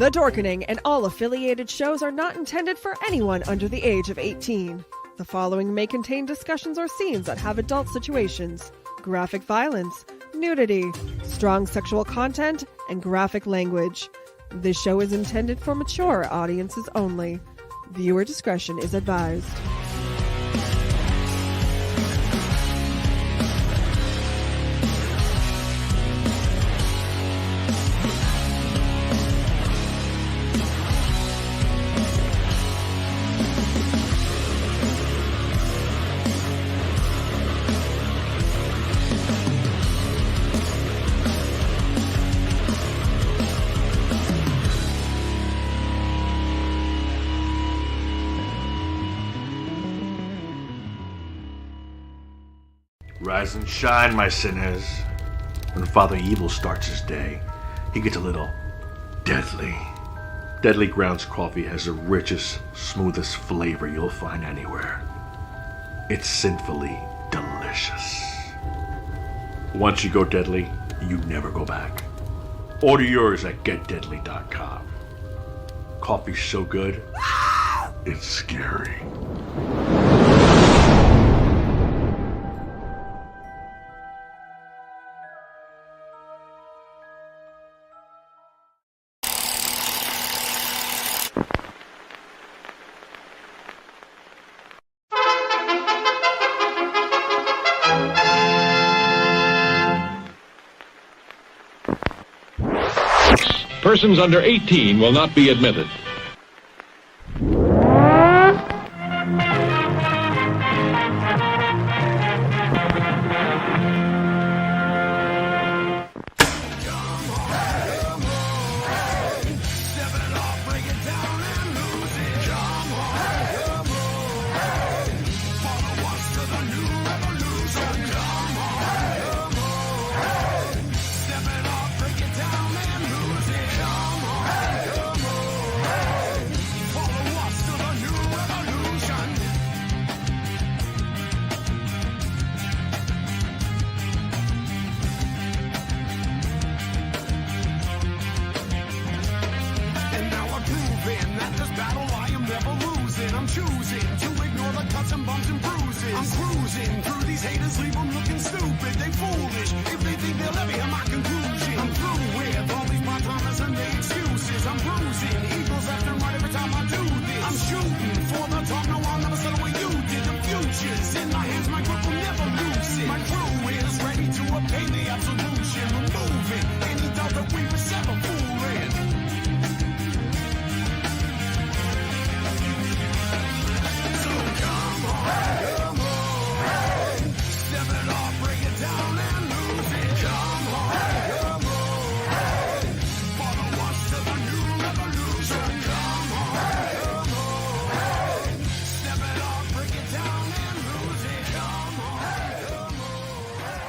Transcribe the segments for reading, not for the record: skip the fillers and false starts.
The Dorkening and all affiliated shows are not intended for anyone under the age of 18. The following may contain discussions or scenes that have adult situations, graphic violence, nudity, strong sexual content, and graphic language. This show is intended for mature audiences only. Viewer discretion is advised. Rise and shine, my sinners. When Father Evil starts his day, he gets a little deadly. Deadly Grounds coffee has the richest, smoothest flavor you'll find anywhere. It's sinfully delicious. Once you go deadly, you never go back. Order yours at getdeadly.com. Coffee's so good, it's scary. Persons under 18 will not be admitted.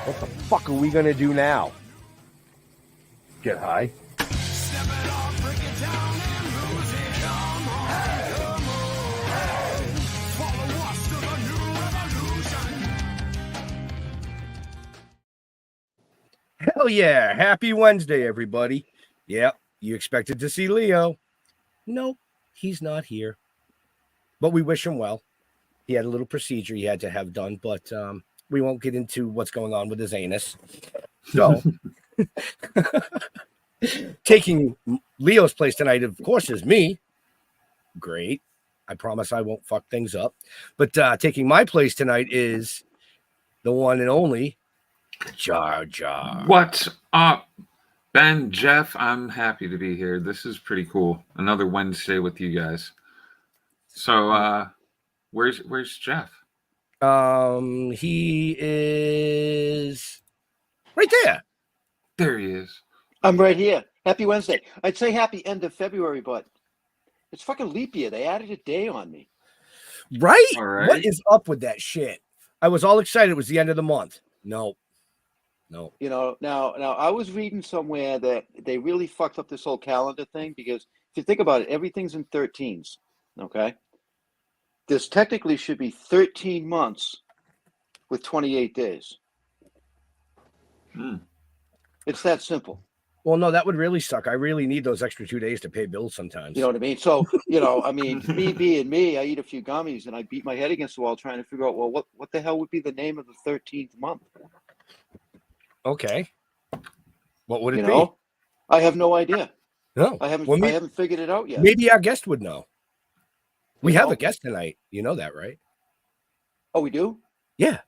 What the fuck are we gonna do now? Get high. Hell yeah. Happy Wednesday, everybody. Yep, you expected to see Leo. Nope, he's not here. But we wish him well. He had a little procedure he had to have done, but we won't get into what's going on with his anus. So, taking Leo's place tonight, of course, is me. Great. I promise I won't fuck things up. But taking my place tonight is the one and only Jar Jar. What's up, Ben, Jeff? I'm happy to be here. This is pretty cool. Another Wednesday with you guys. So, where's Jeff? He is right there. There he is. I'm right here. Happy Wednesday. I'd say happy end of February, but it's fucking leap year. They added a day on me. Right? All right. What is up with that shit? I was all excited. It was the end of the month. No. You know, now I was reading somewhere that they really fucked up this whole calendar thing because if you think about it, everything's in 13s. Okay. This technically should be 13 months with 28 days. It's that simple. Well, no, that would really suck. I really need those extra 2 days to pay bills sometimes. You know what I mean? So, I mean, me being me, I eat a few gummies and I beat my head against the wall trying to figure out, well, what the hell would be the name of the 13th month? Okay. What would it You be? know, I have no idea. No, I haven't figured it out yet. Maybe our guest would know. We You have know? a guest tonight. You know that, right? Oh, we do? Yeah.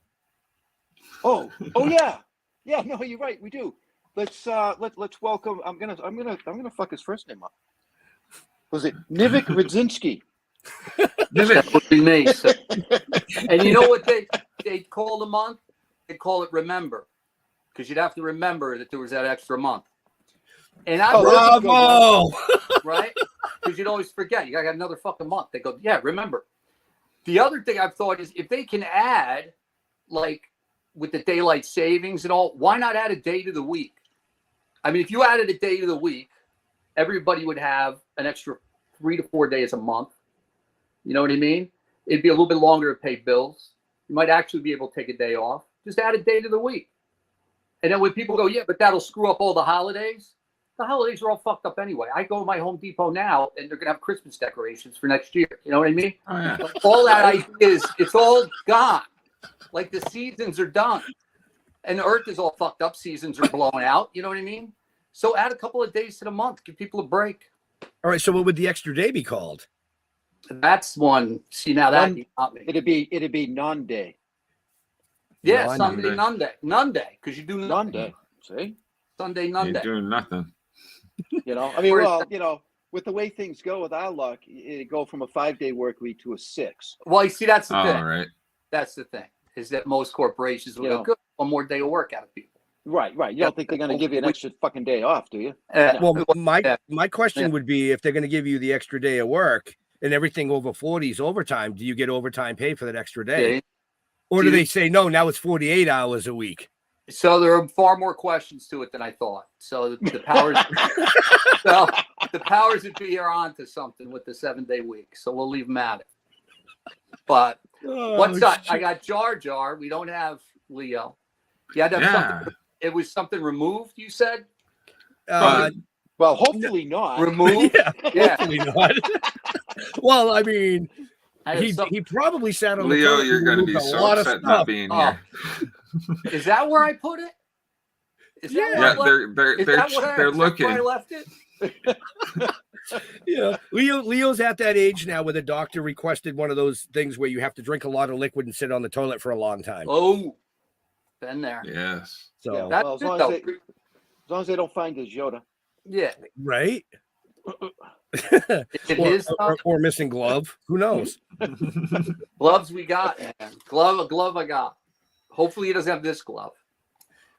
Oh, yeah. Yeah, no, you're right. We do. Let's welcome. I'm gonna fuck his first name up. Was it Kevin Redzinski? That would be me. So. And you know what they call the month? They call it remember, because you'd have to remember that there was that extra month. And I Bravo! Right? Because you'd always forget. You gotta have another fucking month. They go, yeah, remember. The other thing I've thought is if they can add, like with the daylight savings and all, why not add a day to the week? I mean, if you added a day to the week, everybody would have an extra 3 to 4 days a month. You know what I mean? It'd be a little bit longer to pay bills. You might actually be able to take a day off. Just add a day to the week. And then when people go, yeah, but that'll screw up all the holidays. The holidays are all fucked up anyway. I go to my Home Depot now and they're going to have Christmas decorations for next year. You know what I mean? Oh, yeah. All that idea is, it's all gone. Like the seasons are done. And the earth is all fucked up. Seasons are blown out. You know what I mean? So add a couple of days to the month. Give people a break. All right. So what would the extra day be called? That's one. See, now that you got me. It'd be non-day. Yeah, Non-day. Sunday, none day. Because you do nothing. Non-day. See? Sunday, none You're day. doing nothing. I mean, well, with the way things go with our luck, it'd go from a 5-day work week to a 6. Well, you see, that's the thing. All right. That's the thing. Is that most corporations will go, good, one more day of work out of people. Right. You don't think they're going to give you an extra fucking day off, do you? Well, my question would be, if they're going to give you the extra day of work and everything over 40 is overtime, do you get overtime pay for that extra day? Yeah. Or do they say, no, now it's 48 hours a week? So there are far more questions to it than I thought. So the powers, so the powers that be are on to something with the 7-day week. So we'll leave them at it. But what's up? I got Jar Jar. We don't have Leo. You had to have something. It was something removed, you said? Well, hopefully not. Removed? Yeah. Hopefully not. Well, I mean, he probably sat on Leo, the you're going to be so upset not being here. Is that where I put it? Is that Yeah, they're looking. Where I left it? Leo's at that age now where the doctor requested one of those things where you have to drink a lot of liquid and sit on the toilet for a long time. Oh, been there. Yes. So Yeah, well, as long as they don't find his Yoda. Yeah. Right. Or missing glove. Who knows? Gloves we got, man. Glove I got. Hopefully he doesn't have this glove.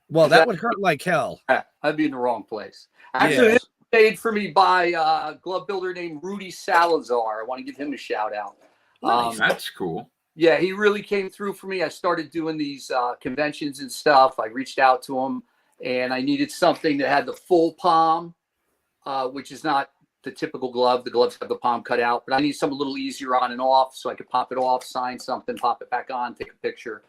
Well, that would hurt like hell. I'd be in the wrong place. Actually, it's made for me by a glove builder named Rudy Salazar. I want to give him a shout out. Nice. That's cool. Yeah, he really came through for me. I started doing these conventions and stuff. I reached out to him, and I needed something that had the full palm, which is not the typical glove. The gloves have the palm cut out, but I need something a little easier on and off so I could pop it off, sign something, pop it back on, take a picture.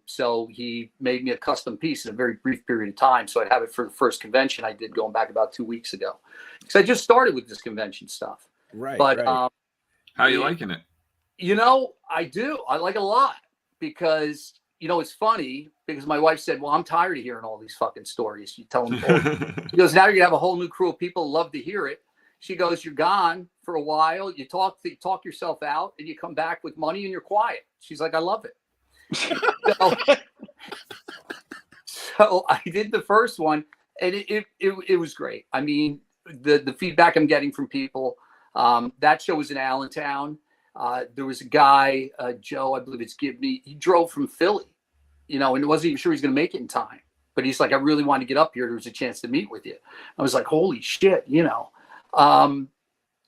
So he made me a custom piece in a very brief period of time. So I'd have it for the first convention I did going back about 2 weeks ago. Because I just started with this convention stuff. Right. But right. How are you liking it? I do. I like it a lot because, it's funny because my wife said, well, I'm tired of hearing all these fucking stories. You tell them. She goes, now you're going to have a whole new crew of people who love to hear it. She goes, you're gone for a while. You talk yourself out and you come back with money and you're quiet. She's like, I love it. So I did the first one and it was great. I mean, the feedback I'm getting from people, that show was in Allentown. There was a guy, Joe, I believe it's Gibney. He drove from Philly, and wasn't even sure he's going to make it in time. But he's like, I really want to get up here. There was a chance to meet with you. I was like, holy shit,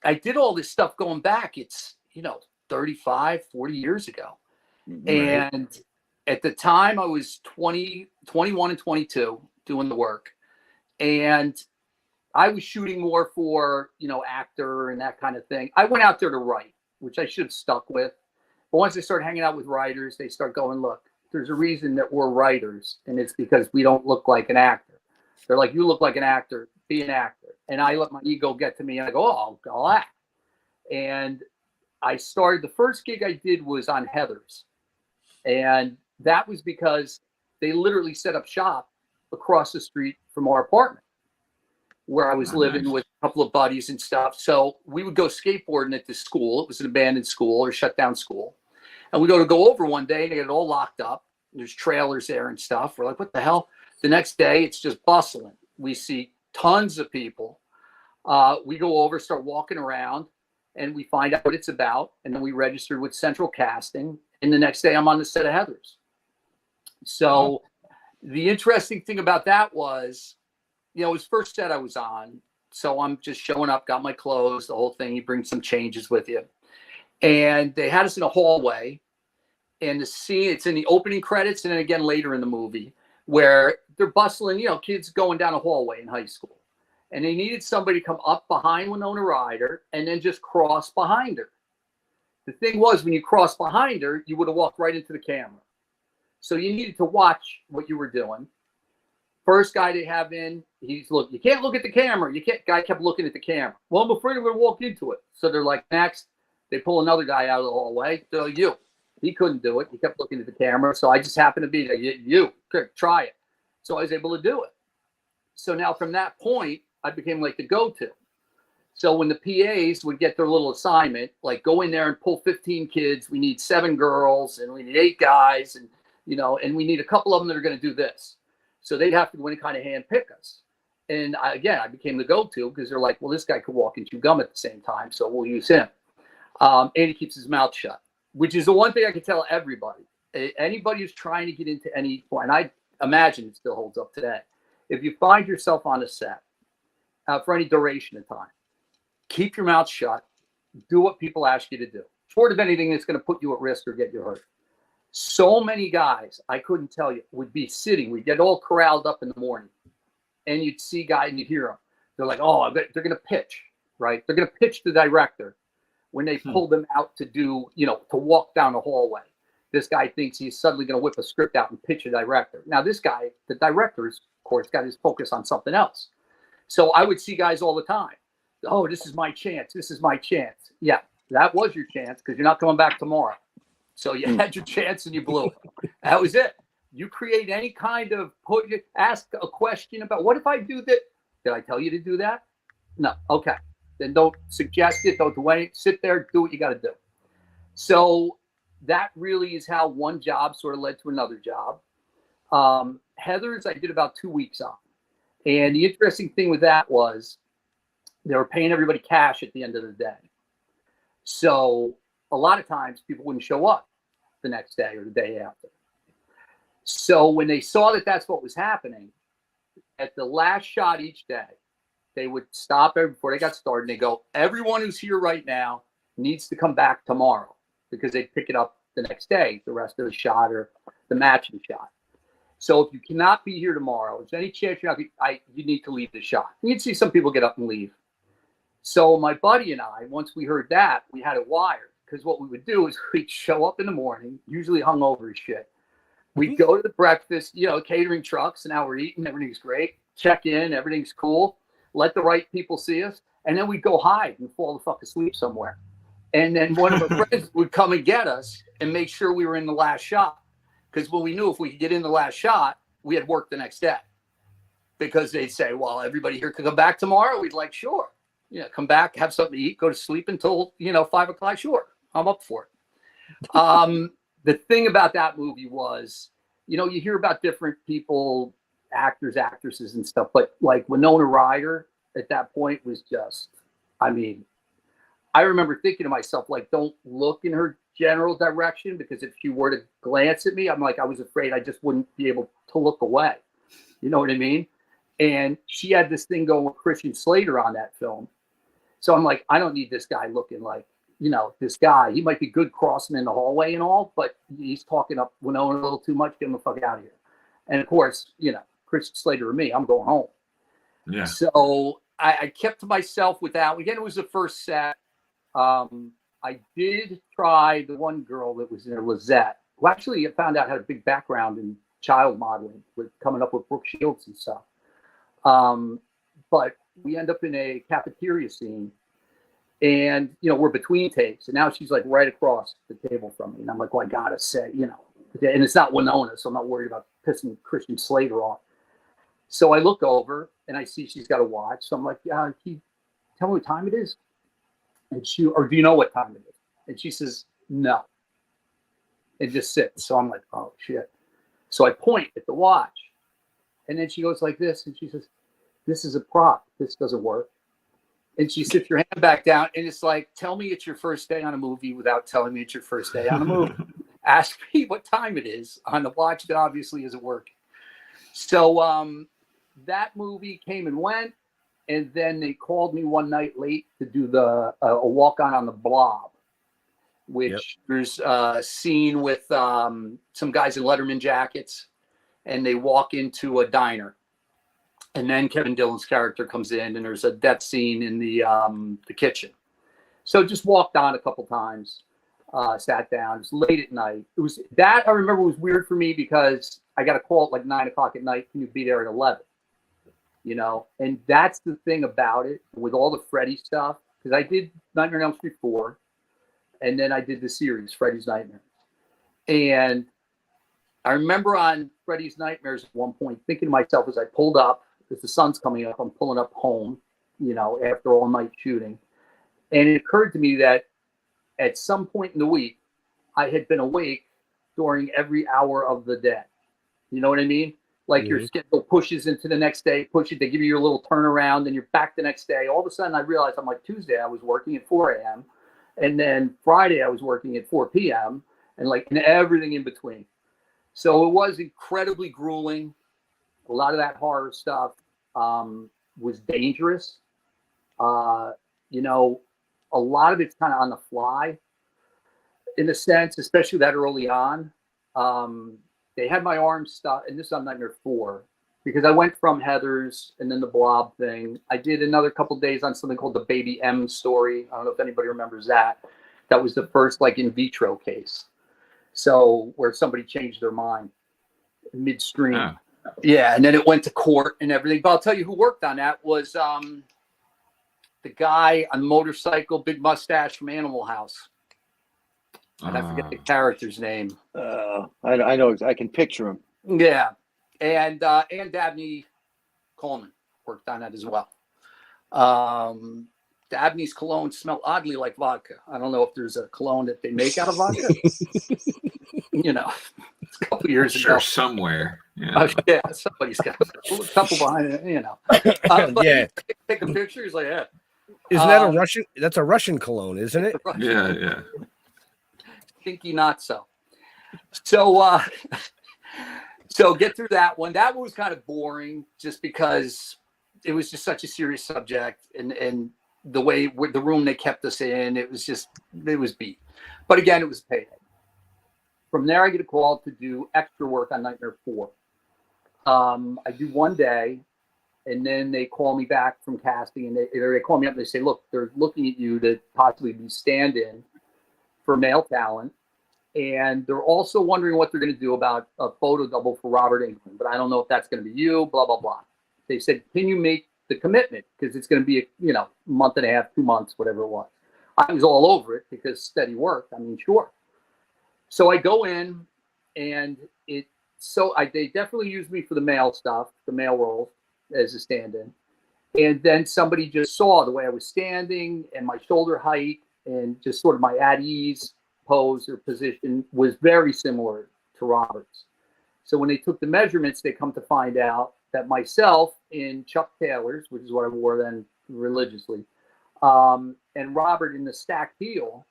I did all this stuff going back. It's, 35, 40 years ago. Right. And at the time I was 21 and 22 doing the work. And I was shooting more for, actor and that kind of thing. I went out there to write, which I should have stuck with. But once I started hanging out with writers, they start going, look, there's a reason that we're writers. And it's because we don't look like an actor. They're like, you look like an actor, be an actor. And I let my ego get to me and I go, oh, I'll act. And I started, the first gig I did was on Heather's. And that was because they literally set up shop across the street from our apartment where I was living with a couple of buddies and stuff. So we would go skateboarding at this school. It was an abandoned school or shut down school. And we go over one day and they get it all locked up. There's trailers there and stuff. We're like, what the hell? The next day, it's just bustling. We see tons of people. We go over, start walking around, and we find out what it's about. And then we registered with Central Casting. And the next day, I'm on the set of Heather's. So the interesting thing about that was, you know, it was first set I was on. So I'm just showing up, got my clothes, the whole thing. You bring some changes with you. And they had us in a hallway. And the scene, it's in the opening credits and then again later in the movie, where they're bustling, you know, kids going down a hallway in high school. And they needed somebody to come up behind Winona Ryder and then just cross behind her. The thing was, when you cross behind her, you would have walked right into the camera. So you needed to watch what you were doing. First guy they have in, he's look, you can't look at the camera. Guy kept looking at the camera. Well, I'm afraid I'm going to walk into it. So they're like, next. They pull another guy out of the hallway. They're like, you. He couldn't do it. He kept looking at the camera. So I just happened to be there. You, try it. So I was able to do it. So now from that point, I became like the go-to. So when the PAs would get their little assignment, like go in there and pull 15 kids, we need 7 girls and we need 8 guys and, you know, and we need a couple of them that are going to do this. So they'd have to go in and kind of hand pick us. And I became the go-to because they're like, well, this guy could walk and chew gum at the same time. So we'll use him. And he keeps his mouth shut, which is the one thing I can tell everybody. Anybody who's trying to get into any point, and I imagine it still holds up today. If you find yourself on a set for any duration of time, keep your mouth shut. Do what people ask you to do, short of anything that's going to put you at risk or get you hurt. So many guys, I couldn't tell you, would be sitting. We'd get all corralled up in the morning, and you'd see guys and you'd hear them. They're like, oh, they're going to pitch, right? They're going to pitch the director when they pull them out to do, you know, to walk down the hallway. This guy thinks he's suddenly going to whip a script out and pitch a director. Now, this guy, the director's, of course, got his focus on something else. So I would see guys all the time. Oh, this is my chance. This is my chance. Yeah, that was your chance because you're not coming back tomorrow. So you had your chance and you blew it. That was it. You create any kind of ask a question about what if I do that? Did I tell you to do that? No. Okay. Then don't suggest it. Don't do anything. Sit there, do what you got to do. So that really is how one job sort of led to another job. Heather's, I did about 2 weeks on. And the interesting thing with that was they were paying everybody cash at the end of the day. So a lot of times people wouldn't show up the next day or the day after. So when they saw that that's what was happening, at the last shot each day, they would stop before they got started and they go, everyone who's here right now needs to come back tomorrow because they pick it up the next day, the rest of the shot or the matching shot. So if you cannot be here tomorrow, if there's any chance you're not, you need to leave the shot. And you'd see some people get up and leave. So my buddy and I, once we heard that, we had it wired because what we would do is we'd show up in the morning, usually hungover as shit. We'd go to the breakfast, you know, catering trucks, and now we're eating, everything's great. Check in, everything's cool. Let the right people see us. And then we'd go hide and fall the fuck asleep somewhere. And then one of our friends would come and get us and make sure we were in the last shot. Because when we knew if we could get in the last shot, we had work the next day. Because they'd say, well, everybody here could come back tomorrow. We'd like, sure. Yeah, come back, have something to eat, go to sleep until, 5 o'clock. Sure, I'm up for it. The thing about that movie was, you hear about different people, actors, actresses and stuff, but like Winona Ryder at that point was just, I remember thinking to myself, like, don't look in her general direction, because if she were to glance at me, I was afraid I just wouldn't be able to look away. You know what I mean? And she had this thing going with Christian Slater on that film. So I'm like, I don't need this guy looking like, this guy. He might be good crossing in the hallway and all, but he's talking up Winona a little too much. Get him the fuck out of here. And of course, Christian Slater or me, I'm going home. Yeah. So I kept to myself with that. Again, it was the first set. I did try the one girl that was there, Lizette, who actually I found out had a big background in child modeling, with coming up with Brooke Shields and stuff. But we end up in a cafeteria scene, and we're between takes, and now she's like right across the table from me, and I'm like, well, I gotta say, and it's not Winona, so I'm not worried about pissing Christian Slater off. So I look over and I see she's got a watch, so I'm like, can you tell me what time it is? And or do you know what time it is? And she says, no. And just sits. So I'm like, oh shit. So I point at the watch, and then she goes like this, and she says, this is a prop. This doesn't work. And she sits her hand back down, and it's like, tell me it's your first day on a movie without telling me it's your first day on a movie. Ask me what time it is on the watch that obviously isn't working. So that movie came and went, and then they called me one night late to do a walk-on on the Blob, which there's a scene with some guys in Letterman jackets, and they walk into a diner. And then Kevin Dillon's character comes in, and there's a death scene in the kitchen. So just walked on a couple times, sat down. It was late at night. It was that I remember was weird for me because I got a call at like 9 o'clock at night. Can you be there at 11? And that's the thing about it with all the Freddy stuff, because I did Nightmare on Elm Street 4, and then I did the series Freddy's Nightmares. And I remember on Freddy's Nightmares at one point thinking to myself as I pulled up, because the sun's coming up, I'm pulling up home, after all night shooting. And it occurred to me that at some point in the week, I had been awake during every hour of the day. You know what I mean? Like your schedule pushes into the next day, they give you your little turnaround, and you're back the next day. All of a sudden I realized I'm like, Tuesday I was working at 4 a.m. and then Friday I was working at 4 p.m. and everything in between. So it was incredibly grueling. A lot of that horror stuff was dangerous. A lot of it's kind of on the fly in a sense, especially that early on. They had my arm stuck, and this is on Nightmare 4, because I went from Heather's and then the Blob thing. I did another couple days on something called the Baby M story. I don't know if anybody remembers that. That was the first in vitro case. So where somebody changed their mind midstream. Oh. Yeah, and then it went to court and everything. But I'll tell you who worked on that was the guy on motorcycle, big mustache from Animal House. And I forget the character's name. I know. I can picture him. Yeah, and Dabney Coleman worked on that as well. Dabney's cologne smelled oddly like vodka. I don't know if there's a cologne that they make out of vodka. It's a couple years ago. Somewhere. Yeah, somebody's got a couple behind it. But yeah. Take a picture. He's like, yeah. Isn't that a Russian? That's a Russian cologne, isn't it? Yeah. Stinky not so. So get through that one. That one was kind of boring just because it was just such a serious subject, and the way with the room they kept us in, it was beat. But again, it was payday. From there, I get a call to do extra work on Nightmare 4. I do one day, and then they call me back from casting, and they call me up and they say, look, they're looking at you to possibly be stand-in for male talent, and they're also wondering what they're going to do about a photo double for Robert Englund, but I don't know if that's going to be you, blah, blah, blah. They said, can you make the commitment? Because it's going to be a month and a half, 2 months, whatever it was. I was all over it because steady work. I mean, sure. So I go in, and they definitely used me for the male stuff, the male role as a stand-in. And then somebody just saw the way I was standing and my shoulder height and just sort of my at ease pose or position was very similar to Robert's. So when they took the measurements, they come to find out that myself in Chuck Taylor's, which is what I wore then religiously, and Robert in the stacked heel,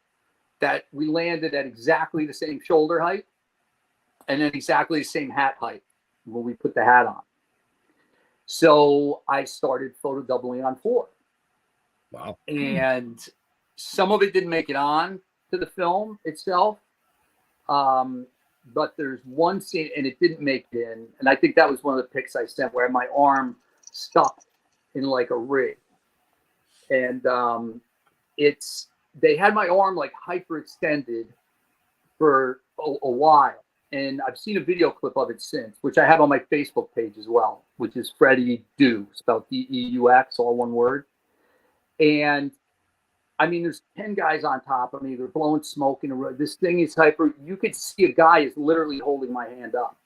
that we landed at exactly the same shoulder height and then exactly the same hat height when we put the hat on. So I started photo doubling on 4. Wow. And some of it didn't make it on to the film itself. But there's one scene, and it didn't make it in. And I think that was one of the pics I sent where my arm stuck in like a rig. And they had my arm like hyperextended for a while. and I've seen a video clip of it since, which I have on my Facebook page as well, which is Freddy Do, spelled D-E-U-X, all one word. And I mean, there's 10 guys on top of me. They're blowing smoke in the road. This thing is hyper. You could see a guy is literally holding my hand up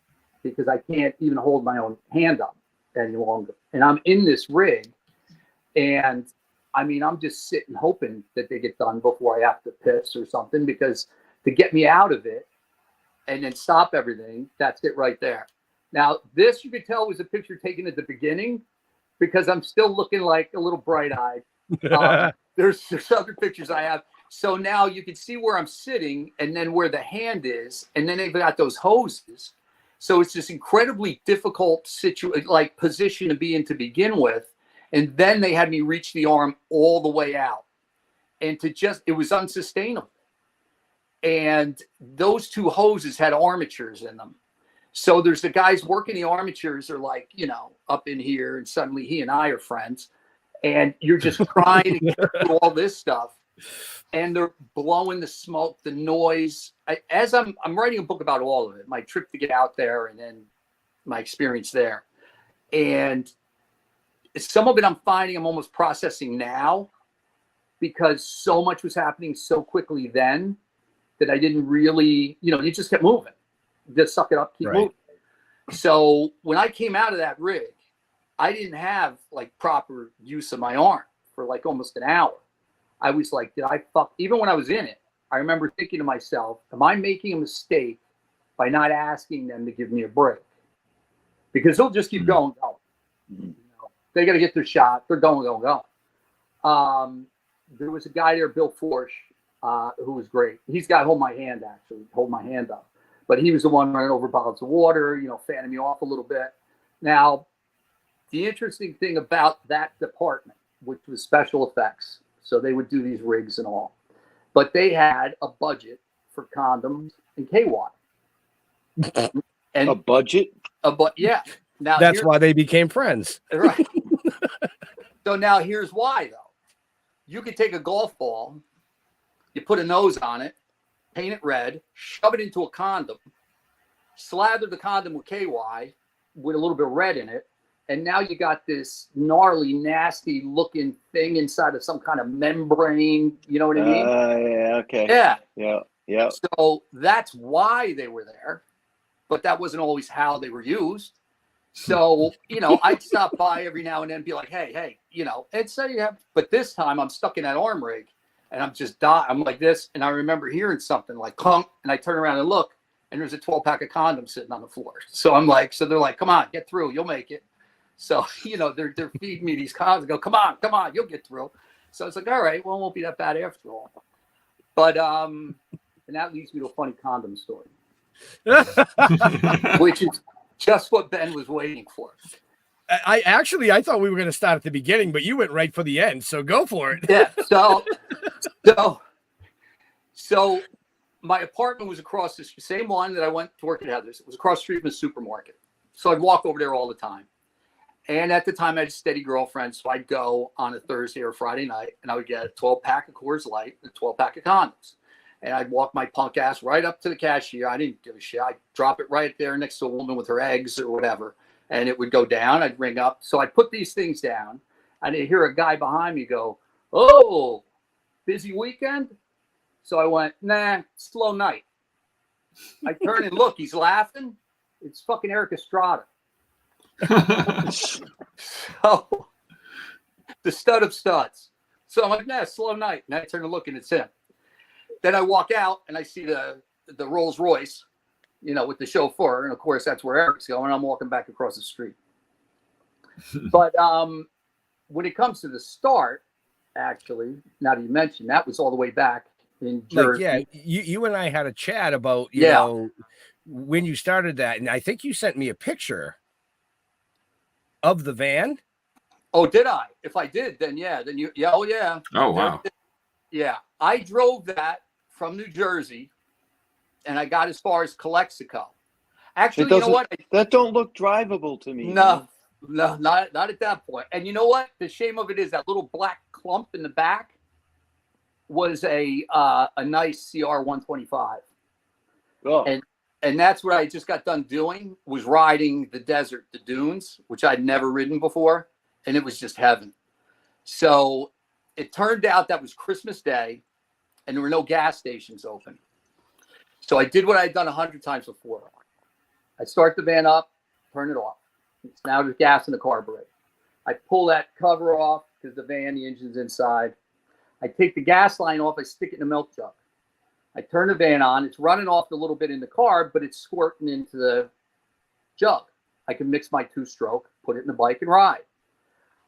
because I can't even hold my own hand up any longer. And I'm in this rig. And I mean, I'm just sitting hoping that they get done before I have to piss or something, because to get me out of it and then stop everything, that's it right there. Now, this you could tell was a picture taken at the beginning because I'm still looking like a little bright-eyed. There's other pictures I have. So now you can see where I'm sitting and then where the hand is. And then they've got those hoses. So it's this incredibly difficult position to be in to begin with. And then they had me reach the arm all the way out. And it was unsustainable. And those two hoses had armatures in them. So there's the guys working the armatures are like, up in here. And suddenly he and I are friends. And you're just trying to get through all this stuff, and they're blowing the smoke, the noise. I'm writing a book about all of it, my trip to get out there, and then my experience there. And some of it I'm finding I'm almost processing now, because so much was happening so quickly then that I didn't really, you just kept moving, just suck it up, keep moving. So when I came out of that rig, I didn't have like proper use of my arm for like almost an hour. I was like, did I fuck? Even when I was in it, I remember thinking to myself, am I making a mistake by not asking them to give me a break? Because they'll just keep going. They got to get their shot. They're going. There was a guy there, Bill Forsh, who was great. He's got to hold my hand, actually, hold my hand up. But he was the one running over bottles of water, fanning me off a little bit. Now, the interesting thing about that department, which was special effects, so they would do these rigs and all, but they had a budget for condoms and KY. And a budget? Yeah. Now that's why they became friends. Right. So now here's why, though. You could take a golf ball, you put a nose on it, paint it red, shove it into a condom, slather the condom with KY with a little bit of red in it, and now you got this gnarly, nasty looking thing inside of some kind of membrane. You know what I mean? Yeah. Okay. Yeah. So that's why they were there, but that wasn't always how they were used. So, I'd stop by every now and then and be like, hey, and say you have, but this time I'm stuck in that arm rig and I'm just dying. I'm like this. And I remember hearing something like clunk, and I turn around and look, and there's a 12-pack of condoms sitting on the floor. So I'm like, so they're like, come on, get through, you'll make it. So, they're feeding me these condoms. I go, come on, you'll get through. So it's like, all right, well, it won't be that bad after all. But, and that leads me to a funny condom story, which is just what Ben was waiting for. I thought we were going to start at the beginning, but you went right for the end. So go for it. Yeah. So my apartment was across the same one that I went to work at Heather's. It was across the street from a supermarket. So I'd walk over there all the time. And at the time, I had a steady girlfriend, so I'd go on a Thursday or Friday night, and I would get a 12-pack of Coors Light and a 12-pack of condoms. And I'd walk my punk ass right up to the cashier. I didn't give a shit. I'd drop it right there next to a woman with her eggs or whatever, and it would go down. I'd ring up. So I'd put these things down, and I'd hear a guy behind me go, "Oh, busy weekend?" So I went, "Nah, slow night." I turn and look. He's laughing. It's fucking Eric Estrada. So the stud of studs. So I'm like, nah, slow night. And I turn to look, and it's him. Then I walk out and I see the Rolls Royce, with the chauffeur. And of course, that's where Eric's going. I'm walking back across the street. But when it comes to the start, actually, now that you mentioned, that was all the way back in Jersey. Like, yeah, you and I had a chat about, you know, when you started that. And I think you sent me a picture of the van. Oh, did I? If I did, then yeah. Oh, yeah. Oh, wow. Yeah. I drove that from New Jersey, and I got as far as Calexico. Actually, you know what? That don't look drivable to me. No, not at that point. And you know what? The shame of it is that little black clump in the back was a nice CR 125. Oh. And that's what I just got done doing, was riding the desert, the dunes, which I'd never ridden before. And it was just heaven. So it turned out that was Christmas Day and there were no gas stations open. So I did what I'd done 100 times before. I start the van up, turn it off. It's now there's gas in the carburetor. I pull that cover off because the engine's inside. I take the gas line off, I stick it in a milk jug. I turn the van on. It's running off a little bit in the carb, but it's squirting into the jug. I can mix my 2-stroke, put it in the bike and ride.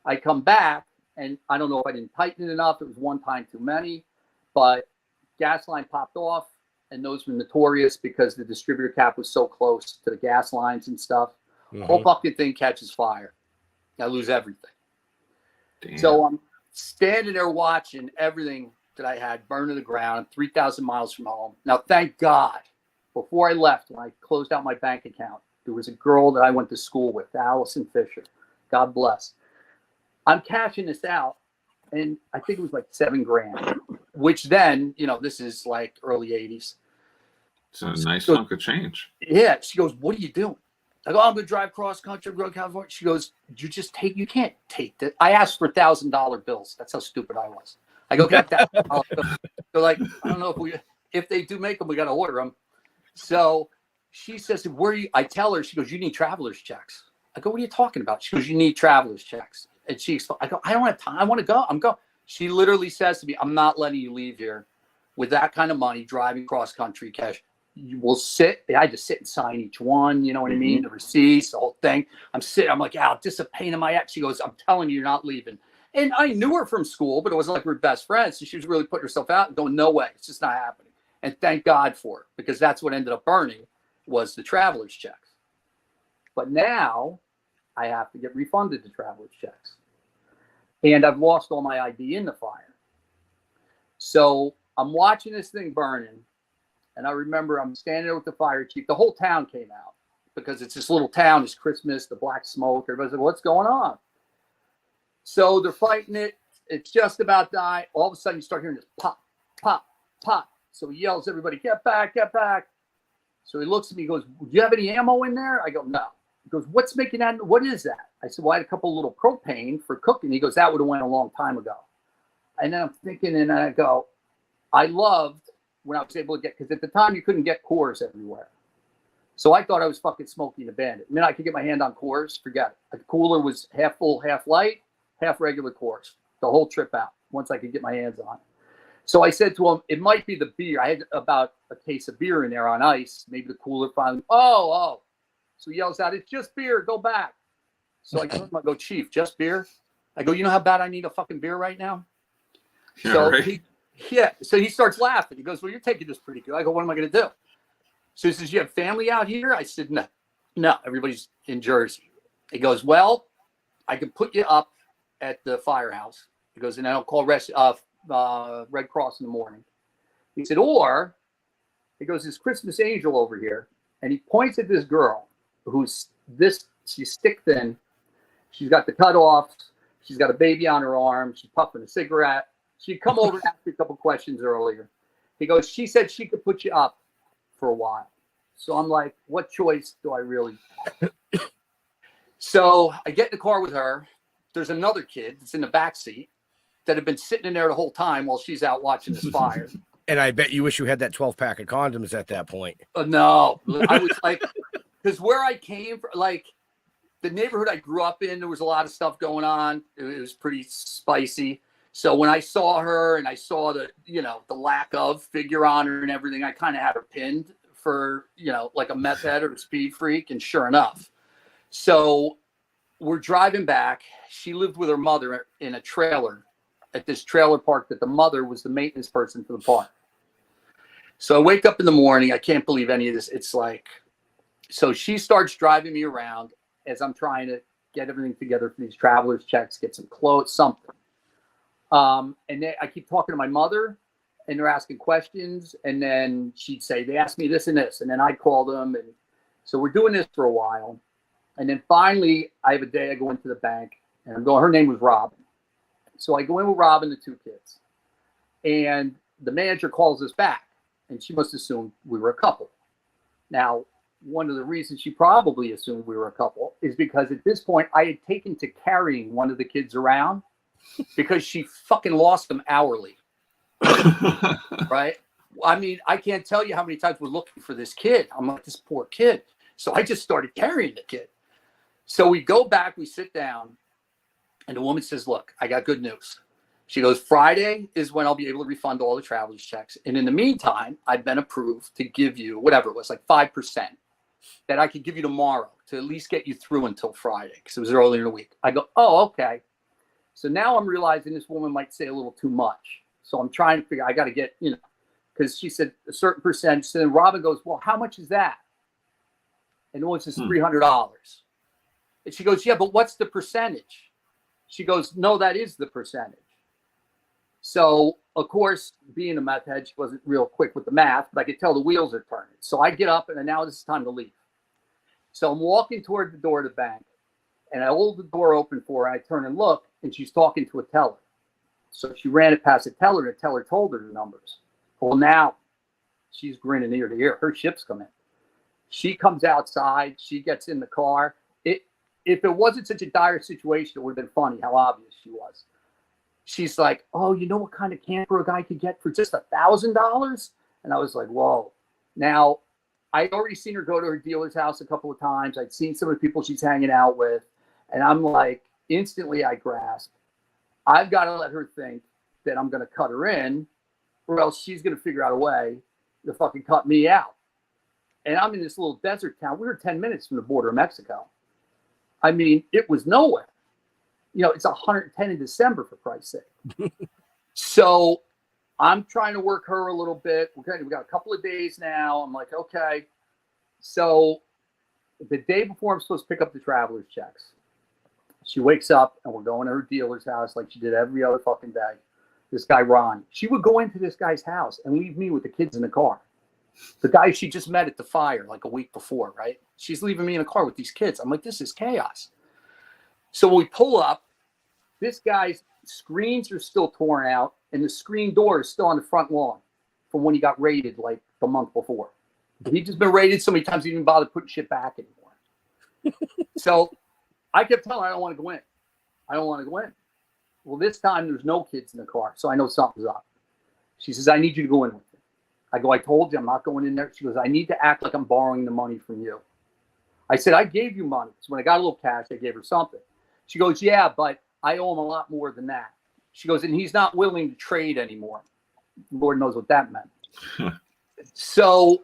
I come back, and I don't know if I didn't tighten it enough. It was one time too many, but gas line popped off, and those were notorious because the distributor cap was so close to the gas lines and stuff. Whole fucking thing catches fire. I lose everything. Damn. So I'm standing there watching everything that I had burn to the ground. I'm 3,000 miles from home. Now, thank God, before I left, when I closed out my bank account, there was a girl that I went to school with, Allison Fisher. God bless. I'm cashing this out, and I think it was like $7,000, which then, this is like early 80s. It's a nice chunk of change. Yeah. She goes, what are you doing? I go, I'm going to drive cross country, go to California. She goes, you can't take that. I asked for $1,000 bills. That's how stupid I was. I go, get that. They're like, I don't know if they do make them, we got to order them. So she says, I tell her, she goes, you need traveler's checks. I go, what are you talking about? She goes, you need traveler's checks. And I go, I don't have time. I want to go. I'm going. She literally says to me, I'm not letting you leave here with that kind of money driving cross country cash. You will sit. I had to sit and sign each one. You know what I mean? The receipts, the whole thing. I'm sitting. I'm like, this is a pain in my ass. She goes, I'm telling you, you're not leaving. And I knew her from school, but it wasn't like we were best friends. So she was really putting herself out and going, no way. It's just not happening. And thank God for it, because that's what ended up burning was the traveler's checks. But now I have to get refunded the traveler's checks. And I've lost all my ID in the fire. So I'm watching this thing burning. And I remember I'm standing there with the fire chief. The whole town came out because it's this little town. It's Christmas, the black smoke. Everybody's like, what's going on? So they're fighting it. It's just about dying. All of a sudden, you start hearing this pop, pop, pop. So he yells, everybody, get back, get back. So he looks at me, he goes, do you have any ammo in there? I go, no. He goes, what's making that? What is that? I said, well, I had a couple little propane for cooking. He goes, that would have went a long time ago. And then I'm thinking, and I go, I loved when I was able to get, because at the time you couldn't get cores everywhere. So I thought I was fucking Smokey the Bandit. I mean, I could get my hand on cores, forget it. The cooler was half full, half light, half regular cores, the whole trip out, once I could get my hands on it. So I said to him, it might be the beer. I had about a case of beer in there on ice. Maybe the cooler finally, oh. So he yells out, it's just beer, go back. So I go, Chief, just beer? I go, you know how bad I need a fucking beer right now? Yeah, so right. So he starts laughing. He goes, well, you're taking this pretty good. I go, what am I going to do? So he says, you have family out here? I said, no, everybody's in Jersey. He goes, well, I can put you up at the firehouse. He goes, and I'll call Red Cross in the morning. He said, or he goes, this Christmas angel over here, and he points at this girl who's she's stick thin. She's got the cutoffs. She's got a baby on her arm. She's puffing a cigarette. She'd come over and ask me a couple questions earlier. He goes, she said she could put you up for a while. So I'm like, what choice do I really have? So I get in the car with her. There's another kid that's in the back seat that had been sitting in there the whole time while she's out watching this fire. And I bet you wish you had that 12-pack of condoms at that point. No, I was like, because where I came from, like the neighborhood I grew up in, there was a lot of stuff going on. It was pretty spicy. So when I saw her and I saw the lack of figure on her and everything, I kind of had her pinned for, like a meth head or a speed freak. And sure enough, so we're driving back. She lived with her mother in a trailer at this trailer park that the mother was the maintenance person for the park. So I wake up in the morning. I can't believe any of this. It's like, so she starts driving me around as I'm trying to get everything together for these traveler's checks, get some clothes, something. And then I keep talking to my mother and they're asking questions. And then she'd say, they asked me this and this. And then I'd call them. And so we're doing this for a while. And then finally, I have a day I go into the bank and I'm going, her name was Robin. So I go in with Robin, the two kids. And the manager calls us back. And she must assume we were a couple. Now, one of the reasons she probably assumed we were a couple is because at this point I had taken to carrying one of the kids around because she fucking lost them hourly. Right? I mean, I can't tell you how many times we're looking for this kid. I'm like, this poor kid. So I just started carrying the kid. So we go back, we sit down, and the woman says, look, I got good news. She goes, Friday is when I'll be able to refund all the traveler's checks. And in the meantime, I've been approved to give you whatever it was, like 5% that I could give you tomorrow to at least get you through until Friday because it was earlier in the week. I go, oh, okay. So now I'm realizing this woman might say a little too much. So I'm trying to figure, I got to get, because she said a certain percentage. So then Robin goes, well, how much is that? And the woman says $300. And she goes, yeah, but what's the percentage? She goes, no, that is the percentage. So, of course, being a meth head, she wasn't real quick with the math, but I could tell the wheels are turning. So I get up and now this is time to leave. So I'm walking toward the door of the bank and I hold the door open for her. I turn and look and she's talking to a teller. So she ran it past the teller and the teller told her the numbers. Well, now she's grinning ear to ear. Her ship's coming. She comes outside. She gets in the car. If it wasn't such a dire situation, it would have been funny how obvious she was. She's like, oh, you know what kind of camper a guy could get for just $1,000? And I was like, whoa. Now, I'd already seen her go to her dealer's house a couple of times. I'd seen some of the people she's hanging out with. And I'm like, instantly I grasped. I've got to let her think that I'm going to cut her in or else she's going to figure out a way to fucking cut me out. And I'm in this little desert town. We were 10 minutes from the border of Mexico. I mean, it was nowhere. It's 110 in December, for Christ's sake. So I'm trying to work her a little bit. We got a couple of days now. I'm like, okay. So the day before I'm supposed to pick up the traveler's checks, she wakes up and we're going to her dealer's house like she did every other fucking day. This guy, Ron, she would go into this guy's house and leave me with the kids in the car. The guy she just met at the fire like a week before, right? She's leaving me in a car with these kids. I'm like, this is chaos. So when we pull up, this guy's screens are still torn out and the screen door is still on the front lawn from when he got raided like the month before. He'd just been raided so many times he didn't bother putting shit back anymore. So I kept telling her I don't want to go in. I don't want to go in. Well, this time there's no kids in the car, so I know something's up. She says, I need you to go in with me. I go, I told you I'm not going in there. She goes, I need to act like I'm borrowing the money from you. I said, I gave you money. So when I got a little cash, I gave her something. She goes, yeah, but I owe him a lot more than that. She goes, and he's not willing to trade anymore. Lord knows what that meant. So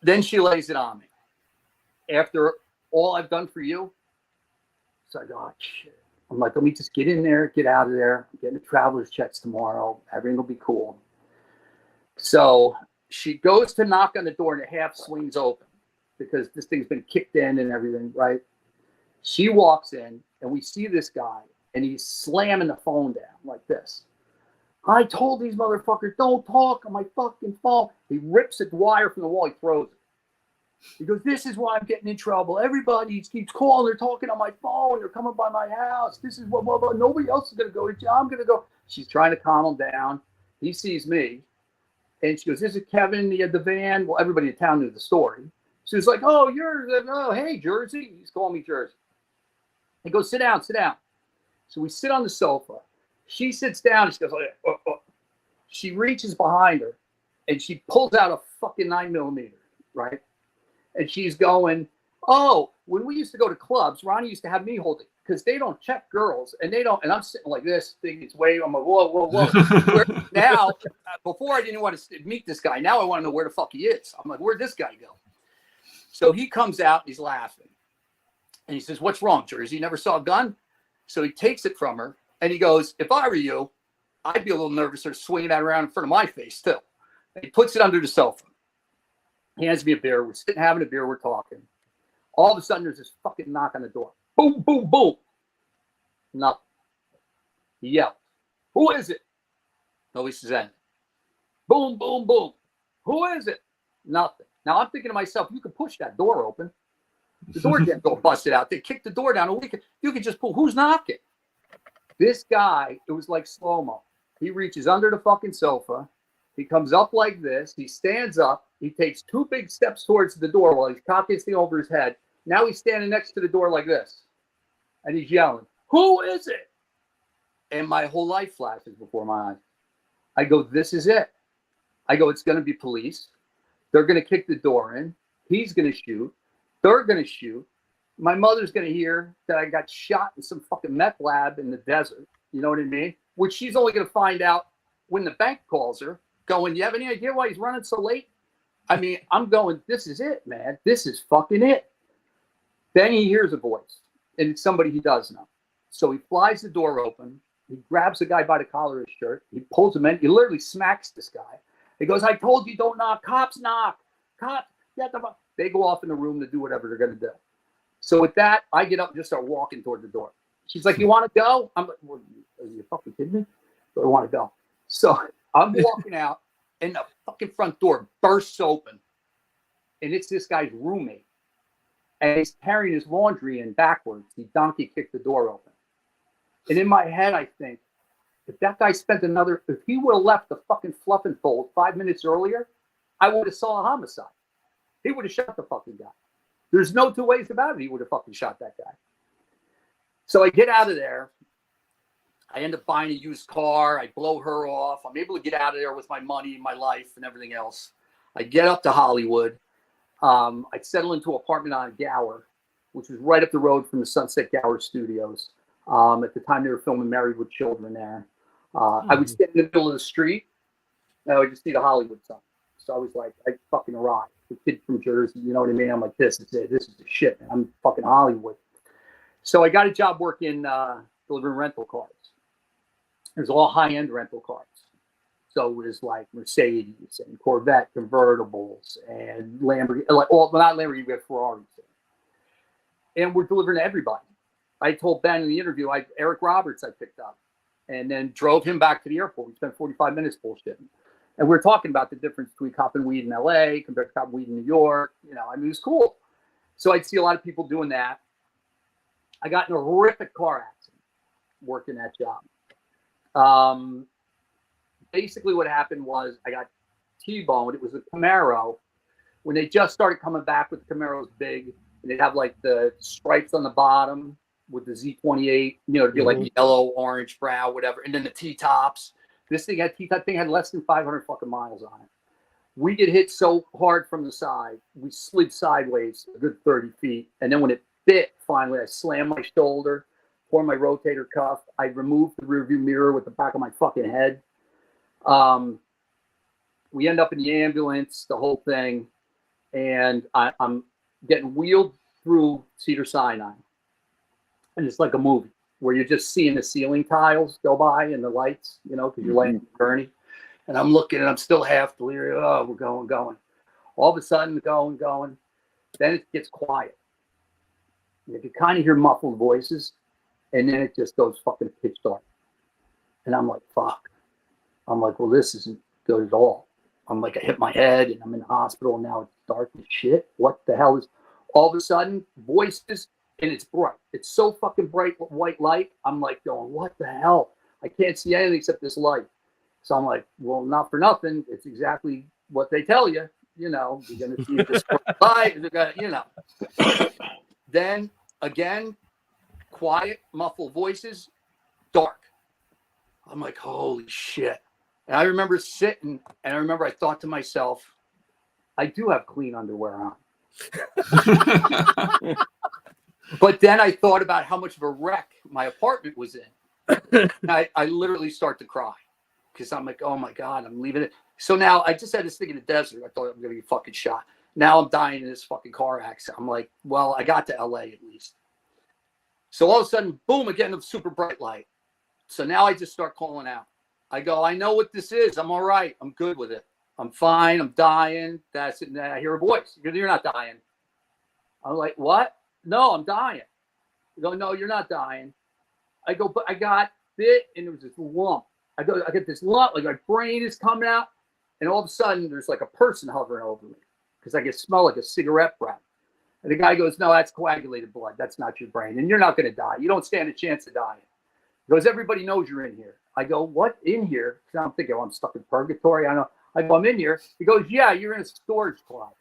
then she lays it on me. After all I've done for you, so I go, oh, shit. I'm like, let me just get in there, get out of there. I'm getting the traveler's checks tomorrow. Everything will be cool. So she goes to knock on the door and it half swings open because this thing's been kicked in and everything, right? She walks in and we see this guy and he's slamming the phone down like this. I told these motherfuckers, don't talk on my fucking phone. He rips the wire from the wall, he throws it. He goes, this is why I'm getting in trouble. Everybody keeps calling, they're talking on my phone, they're coming by my house. This is what, nobody else is going to go to jail. I'm going to go. She's trying to calm him down. He sees me. And she goes, this is Kevin, the van. Well, everybody in town knew the story. She was like, oh, hey, Jersey. He's calling me Jersey. He goes, sit down, sit down. So we sit on the sofa. She sits down and she goes, She reaches behind her and she pulls out a fucking 9mm, right? And she's going, oh, when we used to go to clubs, Ronnie used to have me hold it because they don't check girls and they don't. And I'm sitting like this, thinking it's way. I'm like, whoa. Now, before I didn't want to meet this guy. Now I want to know where the fuck he is. I'm like, where'd this guy go? So he comes out, he's laughing. And he says, what's wrong, Jersey? You never saw a gun? So he takes it from her and he goes, if I were you, I'd be a little nervous or swinging that around in front of my face too. And he puts it under the sofa. He hands me a beer. We're sitting having a beer. We're talking. All of a sudden, there's this fucking knock on the door. Boom, boom, boom. Nothing. He yells, who is it? Nobody says anything. Boom, boom, boom. Who is it? Nothing. Now, I'm thinking to myself, you could push that door open. The door can't go busted out. They kick the door down. You could just pull. Who's knocking? This guy, it was like slow-mo. He reaches under the fucking sofa. He comes up like this. He stands up. He takes 2 big steps towards the door while he's cocking his thing over his head. Now he's standing next to the door like this. And he's yelling, "Who is it?" And my whole life flashes before my eyes. I go, this is it. I go, it's going to be police. They're going to kick the door in. He's going to shoot. They're going to shoot. My mother's going to hear that I got shot in some fucking meth lab in the desert. You know what I mean? Which she's only going to find out when the bank calls her, going, "You have any idea why he's running so late?" I mean, I'm going, this is it, man. This is fucking it. Then he hears a voice, and it's somebody he does know. So he flies the door open. He grabs the guy by the collar of his shirt. He pulls him in. He literally smacks this guy. He goes, "I told you, don't knock. Cops knock. Cops." They go off in the room to do whatever they're going to do. So with that, I get up and just start walking toward the door. She's like, "You want to go?" I'm like, "What, are you fucking kidding me? I want to go." So I'm walking out, and the fucking front door bursts open. And it's this guy's roommate. And he's carrying his laundry in backwards. He donkey kicked the door open. And in my head, I think, if that guy if he would have left the fucking fluff and fold 5 minutes earlier, I would have saw a homicide. He would have shot the fucking guy. There's no 2 ways about it. He would have fucking shot that guy. So I get out of there. I end up buying a used car. I blow her off. I'm able to get out of there with my money, my life, and everything else. I get up to Hollywood. I settle into an apartment on Gower, which was right up the road from the Sunset Gower Studios. At the time, they were filming Married with Children there. I would stand in the middle of the street, and I would just see the Hollywood sign. So I was like, I fucking arrived. The kid from Jersey, you know what I mean? I'm like, this is it. This is the shit, man. I'm fucking Hollywood. So I got a job working delivering rental cars. It was all high-end rental cars. So it was like Mercedes and Corvette convertibles and Lamborghini, not Lamborghini, we had Ferraris. And we're delivering to everybody. I told Ben in the interview, Eric Roberts I picked up and then drove him back to the airport. We spent 45 minutes bullshitting. And we were talking about the difference between copping weed in LA compared to copping weed in New York. You know, I mean, it was cool. So I'd see a lot of people doing that. I got in a horrific car accident working that job. Basically what happened was I got T-boned. It was a Camaro. When they just started coming back with the Camaros big, and they'd have like the stripes on the bottom with the Z28, you know, to be like yellow, orange, brown, whatever. And then the T-tops. This thing had T-top thing had less than 500 fucking miles on it. We get hit so hard from the side, we slid sideways a good 30 feet. And then when it bit, finally, I slammed my shoulder, tore my rotator cuff. I removed the rearview mirror with the back of my fucking head. We end up in the ambulance, the whole thing. And I'm getting wheeled through Cedars-Sinai. And it's like a movie where you're just seeing the ceiling tiles go by and the lights, you know, because you're laying in the gurney. And I'm looking and I'm still half delirious. Oh, we're going. All of a sudden, going. Then it gets quiet. You can kind of hear muffled voices. And then it just goes fucking pitch dark. And I'm like, fuck. I'm like, well, this isn't good at all. I'm like, I hit my head and I'm in the hospital and now it's dark as shit. What the hell is... All of a sudden, voices, and it's bright. It's so fucking bright white light. I'm like going, what the hell? I can't see anything except this light. So I'm like, well, not for nothing. It's exactly what they tell you. You know, you're going to see this light. You know. Then, again, quiet, muffled voices, dark. I'm like, holy shit. And I remember sitting, and I remember I thought to myself, I do have clean underwear on. But then I thought about how much of a wreck my apartment was in. I literally start to cry because I'm like, oh my God, I'm leaving it. So now I just had this thing in the desert. I thought I'm going to get fucking shot. Now I'm dying in this fucking car accident. I'm like, well, I got to LA at least. So all of a sudden, boom, again, a super bright light. So now I just start calling out. I go, I know what this is. I'm all right. I'm good with it. I'm fine. I'm dying. That's it. And then I hear a voice. You're not dying. I'm like, what? No, I'm dying. I go, no, you're not dying. I go, but I got bit and there was this lump. I get this lump, like my brain is coming out. And all of a sudden, there's like a person hovering over me because I can smell like a cigarette breath. And the guy goes, no, that's coagulated blood. That's not your brain. And you're not going to die. You don't stand a chance of dying. He goes, everybody knows you're in here. I go, what, in here? Because I'm thinking, oh, I'm stuck in purgatory. I go, I'm in here. He goes, yeah, you're in a storage closet.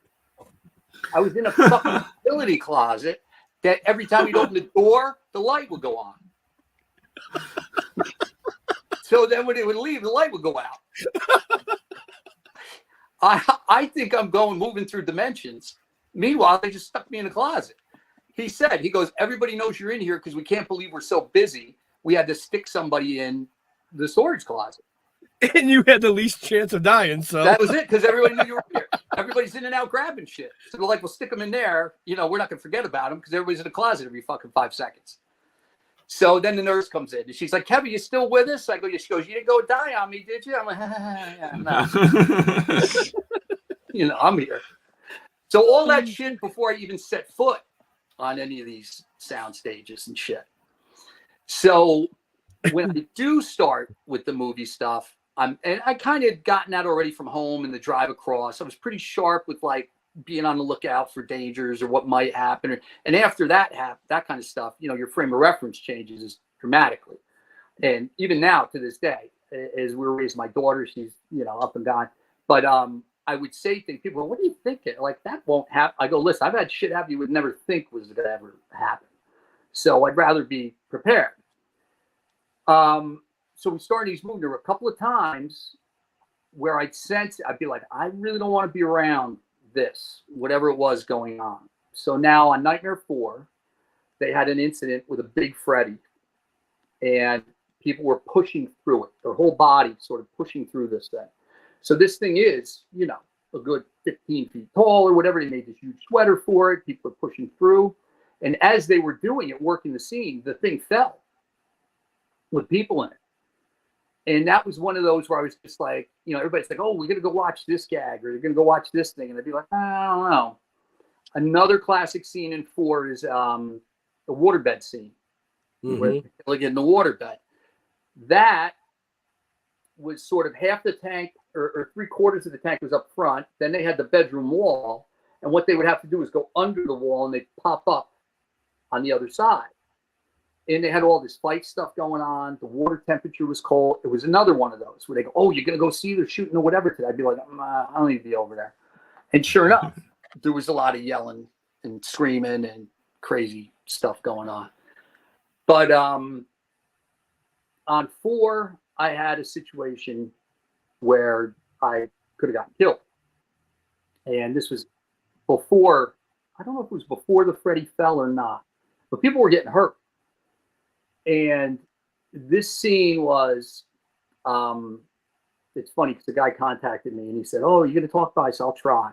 I was in a fucking utility closet that every time you'd open the door, the light would go on. So then when it would leave, the light would go out. I think I'm moving through dimensions. Meanwhile, they just stuck me in a closet. He goes, everybody knows you're in here because we can't believe we're so busy. We had to stick somebody in the storage closet. And you had the least chance of dying, so. That was it, because everybody knew you were here. Everybody's in and out grabbing shit. So they're like, we'll stick them in there. You know, we're not going to forget about them because everybody's in the closet every fucking 5 seconds. So then the nurse comes in and she's like, Kevin, you still with us? I go, she goes, you didn't go die on me, did you? I'm like, yeah, no. You know, I'm here. So all that shit before I even set foot on any of these sound stages and shit. So when I do start with the movie stuff, and I kind of gotten that already from home and the drive across. I was pretty sharp with like being on the lookout for dangers or what might happen. And after that kind of stuff, you know, your frame of reference changes dramatically. And even now to this day, as we're raising my daughter, she's, you know, up and gone. But I would say things, people go, what are you thinking? Like, that won't happen. I go, listen, I've had shit happen you would never think was going to ever happen. So I'd rather be prepared. So we started these movies. There were a couple of times where I'd be like, I really don't want to be around this, whatever it was going on. So now on Nightmare 4, they had an incident with a big Freddy, and people were pushing through it. Their whole body sort of pushing through this thing. So this thing is, you know, a good 15 feet tall or whatever. They made this huge sweater for it. People are pushing through. And as they were doing it, working the scene, the thing fell with people in it. And that was one of those where I was just like, you know, everybody's like, oh, we're going to go watch this gag or you're going to go watch this thing. And I'd be like, I don't know. Another classic scene in 4 is the waterbed scene. Where they get in the waterbed. That was sort of half the tank or 3/4 of the tank was up front. Then they had the bedroom wall. And what they would have to do is go under the wall and they'd pop up on the other side. And they had all this fight stuff going on. The water temperature was cold. It was another one of those where they go, oh, you're going to go see they're shooting or whatever today. I'd be like, I don't need to be over there. And sure enough, there was a lot of yelling and screaming and crazy stuff going on. But on 4, I had a situation where I could have gotten killed. And this was before, I don't know if it was before the Freddy fell or not, but people were getting hurt. And this scene was, it's funny because the guy contacted me and he said, oh, you're going to talk about this? I'll try.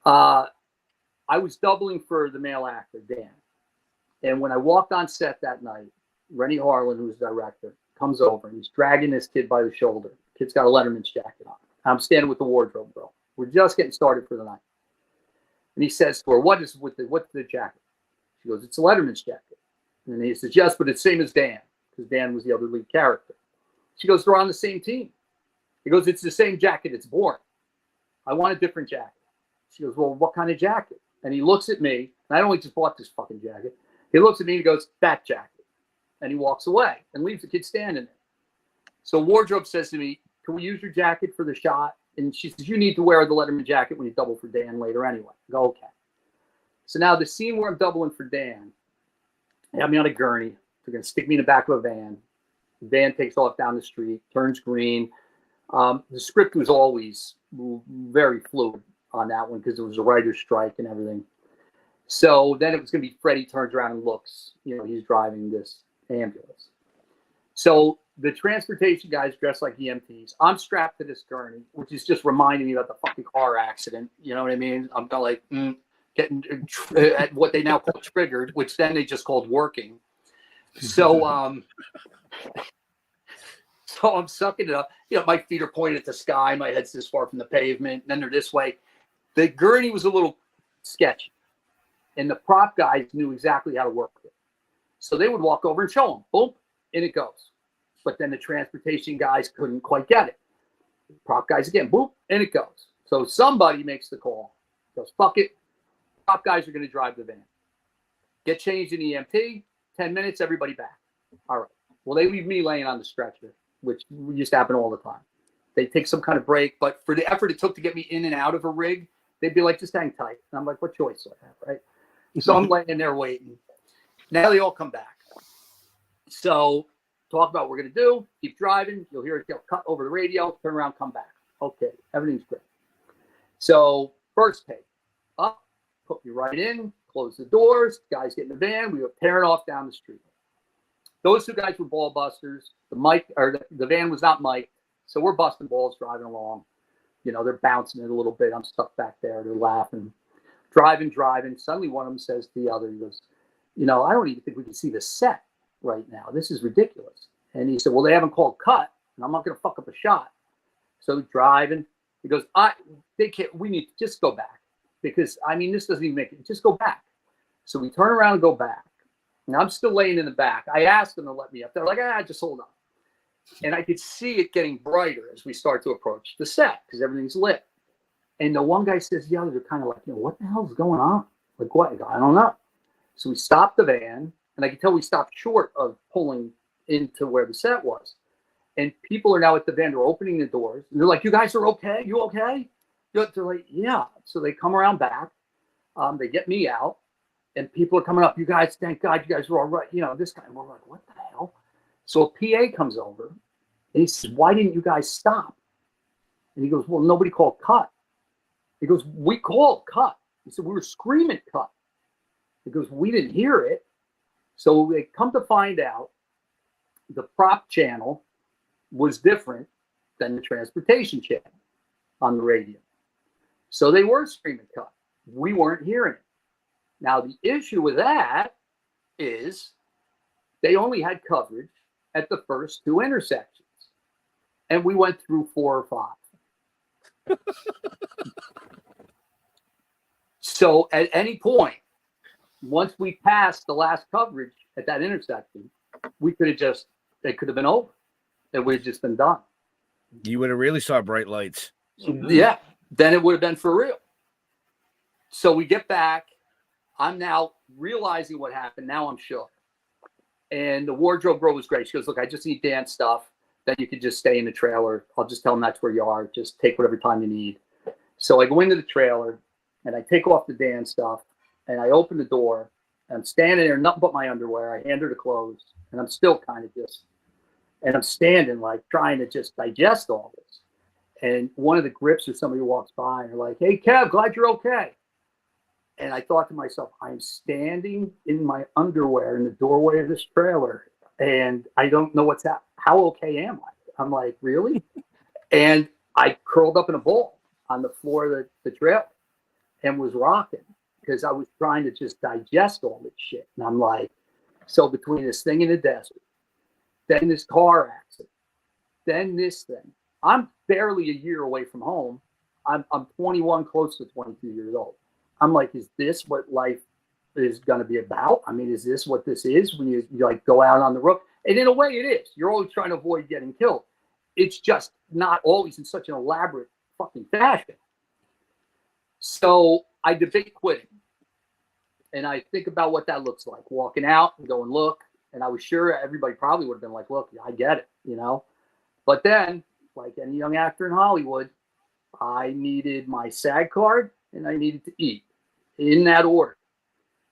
I was doubling for the male actor, Dan. And when I walked on set that night, Rennie Harlan, who's the director, comes over and he's dragging this kid by the shoulder. The kid's got a Letterman's jacket on. I'm standing with the wardrobe girl. We're just getting started for the night. And he says to her, what's the jacket? She goes, it's a Letterman's jacket. And he says, yes, but it's the same as Dan, because Dan was the other lead character. She goes, they're on the same team. He goes, it's the same jacket. It's boring. I want a different jacket. She goes, well, what kind of jacket? And he looks at me, and I only just bought this fucking jacket. He looks at me and he goes, that jacket. And he walks away and leaves the kid standing there. So wardrobe says to me, can we use your jacket for the shot? And she says, you need to wear the Letterman jacket when you double for Dan later anyway. I go, okay. So now the scene where I'm doubling for Dan, they have me on a gurney. They're going to stick me in the back of a van. The van takes off down the street, turns green. The script was always very fluid on that one because it was a writer's strike and everything. So then it was going to be Freddy turns around and looks. You know, he's driving this ambulance. So the transportation guys dressed like EMTs. I'm strapped to this gurney, which is just reminding me about the fucking car accident. You know what I mean? I'm kind of like getting at what they now call triggered, which then they just called working. So, so I'm sucking it up. You know, my feet are pointed at the sky. My head's this far from the pavement. And then they're this way. The gurney was a little sketchy. And the prop guys knew exactly how to work it. So they would walk over and show them. Boom, in it goes. But then the transportation guys couldn't quite get it. Prop guys again, boom, in it goes. So somebody makes the call. Goes, fuck it. Prop guys are going to drive the van. Get changed in EMT. 10 minutes, everybody back. All right. Well, they leave me laying on the stretcher, which used to happen all the time. They take some kind of break, but for the effort it took to get me in and out of a rig, they'd be like, just hang tight. And I'm like, what choice do I have, right? So I'm laying there waiting. Now they all come back. So talk about what we're going to do. Keep driving. You'll hear it get cut over the radio. Turn around, come back. Okay, everything's great. So first take. Up, put me right in, close the doors. Guys get in the van. We were tearing off down the street. Those two guys were ball busters. The van was not mic'd. So we're busting balls driving along. You know, they're bouncing it a little bit. I'm stuck back there. They're laughing. Driving. Suddenly one of them says to the other, he goes, you know, I don't even think we can see the set right now. This is ridiculous. And he said, well, they haven't called cut, and I'm not going to fuck up a shot. So driving. He goes, they can't, we need to just go back. Because, I mean, this doesn't even make it. Just go back. So we turn around and go back. And I'm still laying in the back. I asked them to let me up. They're like, just hold on. And I could see it getting brighter as we start to approach the set because everything's lit. And the one guy says, the other, they're kind of like, you know, what the hell is going on? Like, what? I go, I don't know. So we stopped the van, and I could tell we stopped short of pulling into where the set was. And people are now at the van. They're opening the doors. And they're like, you guys are okay? You okay? They're like, yeah. So they come around back. They get me out. And people are coming up. You guys, thank God you guys are all right. You know, this guy. And we're like, what the hell? So a PA comes over. And he says, why didn't you guys stop? And he goes, well, nobody called cut. He goes, we called cut. He said, we were screaming cut. He goes, we didn't hear it. So they come to find out the prop channel was different than the transportation channel on the radio. So they were screaming cut. We weren't hearing it. Now, the issue with that is they only had coverage at the first two intersections. And we went through 4 or 5. So at any point, once we passed the last coverage at that intersection, we could have just, it could have been over. It would have just been done. You would have really saw bright lights. Yeah, then it would have been for real. So we get back. I'm now realizing what happened. Now I'm shook. And the wardrobe girl was great. She goes, look, I just need dance stuff. Then you could just stay in the trailer. I'll just tell them that's where you are. Just take whatever time you need. So I go into the trailer and I take off the dance stuff and I open the door. And I'm standing there, nothing but my underwear. I hand her the clothes and I'm still kind of just, and I'm standing like trying to just digest all this. And one of the grips or somebody walks by and they're like, hey, Kev, glad you're okay. And I thought to myself, I'm standing in my underwear in the doorway of this trailer and I don't know what's happening. How okay am I? I'm like, really? And I curled up in a ball on the floor of the trailer and was rocking because I was trying to just digest all this shit. And I'm like, so between this thing in the desert, then this car accident, then this thing, I'm barely a year away from home. I'm 21, close to 22 years old. I'm like, is this what life is going to be about? I mean, is this what this is when you like go out on the road? And in a way it is. You're always trying to avoid getting killed. It's just not always in such an elaborate fucking fashion. So I debate quitting. And I think about what that looks like. Walking out and going, look. And I was sure everybody probably would have been like, look, I get it, you know. But then, like any young actor in Hollywood, I needed my SAG card and I needed to eat in that order.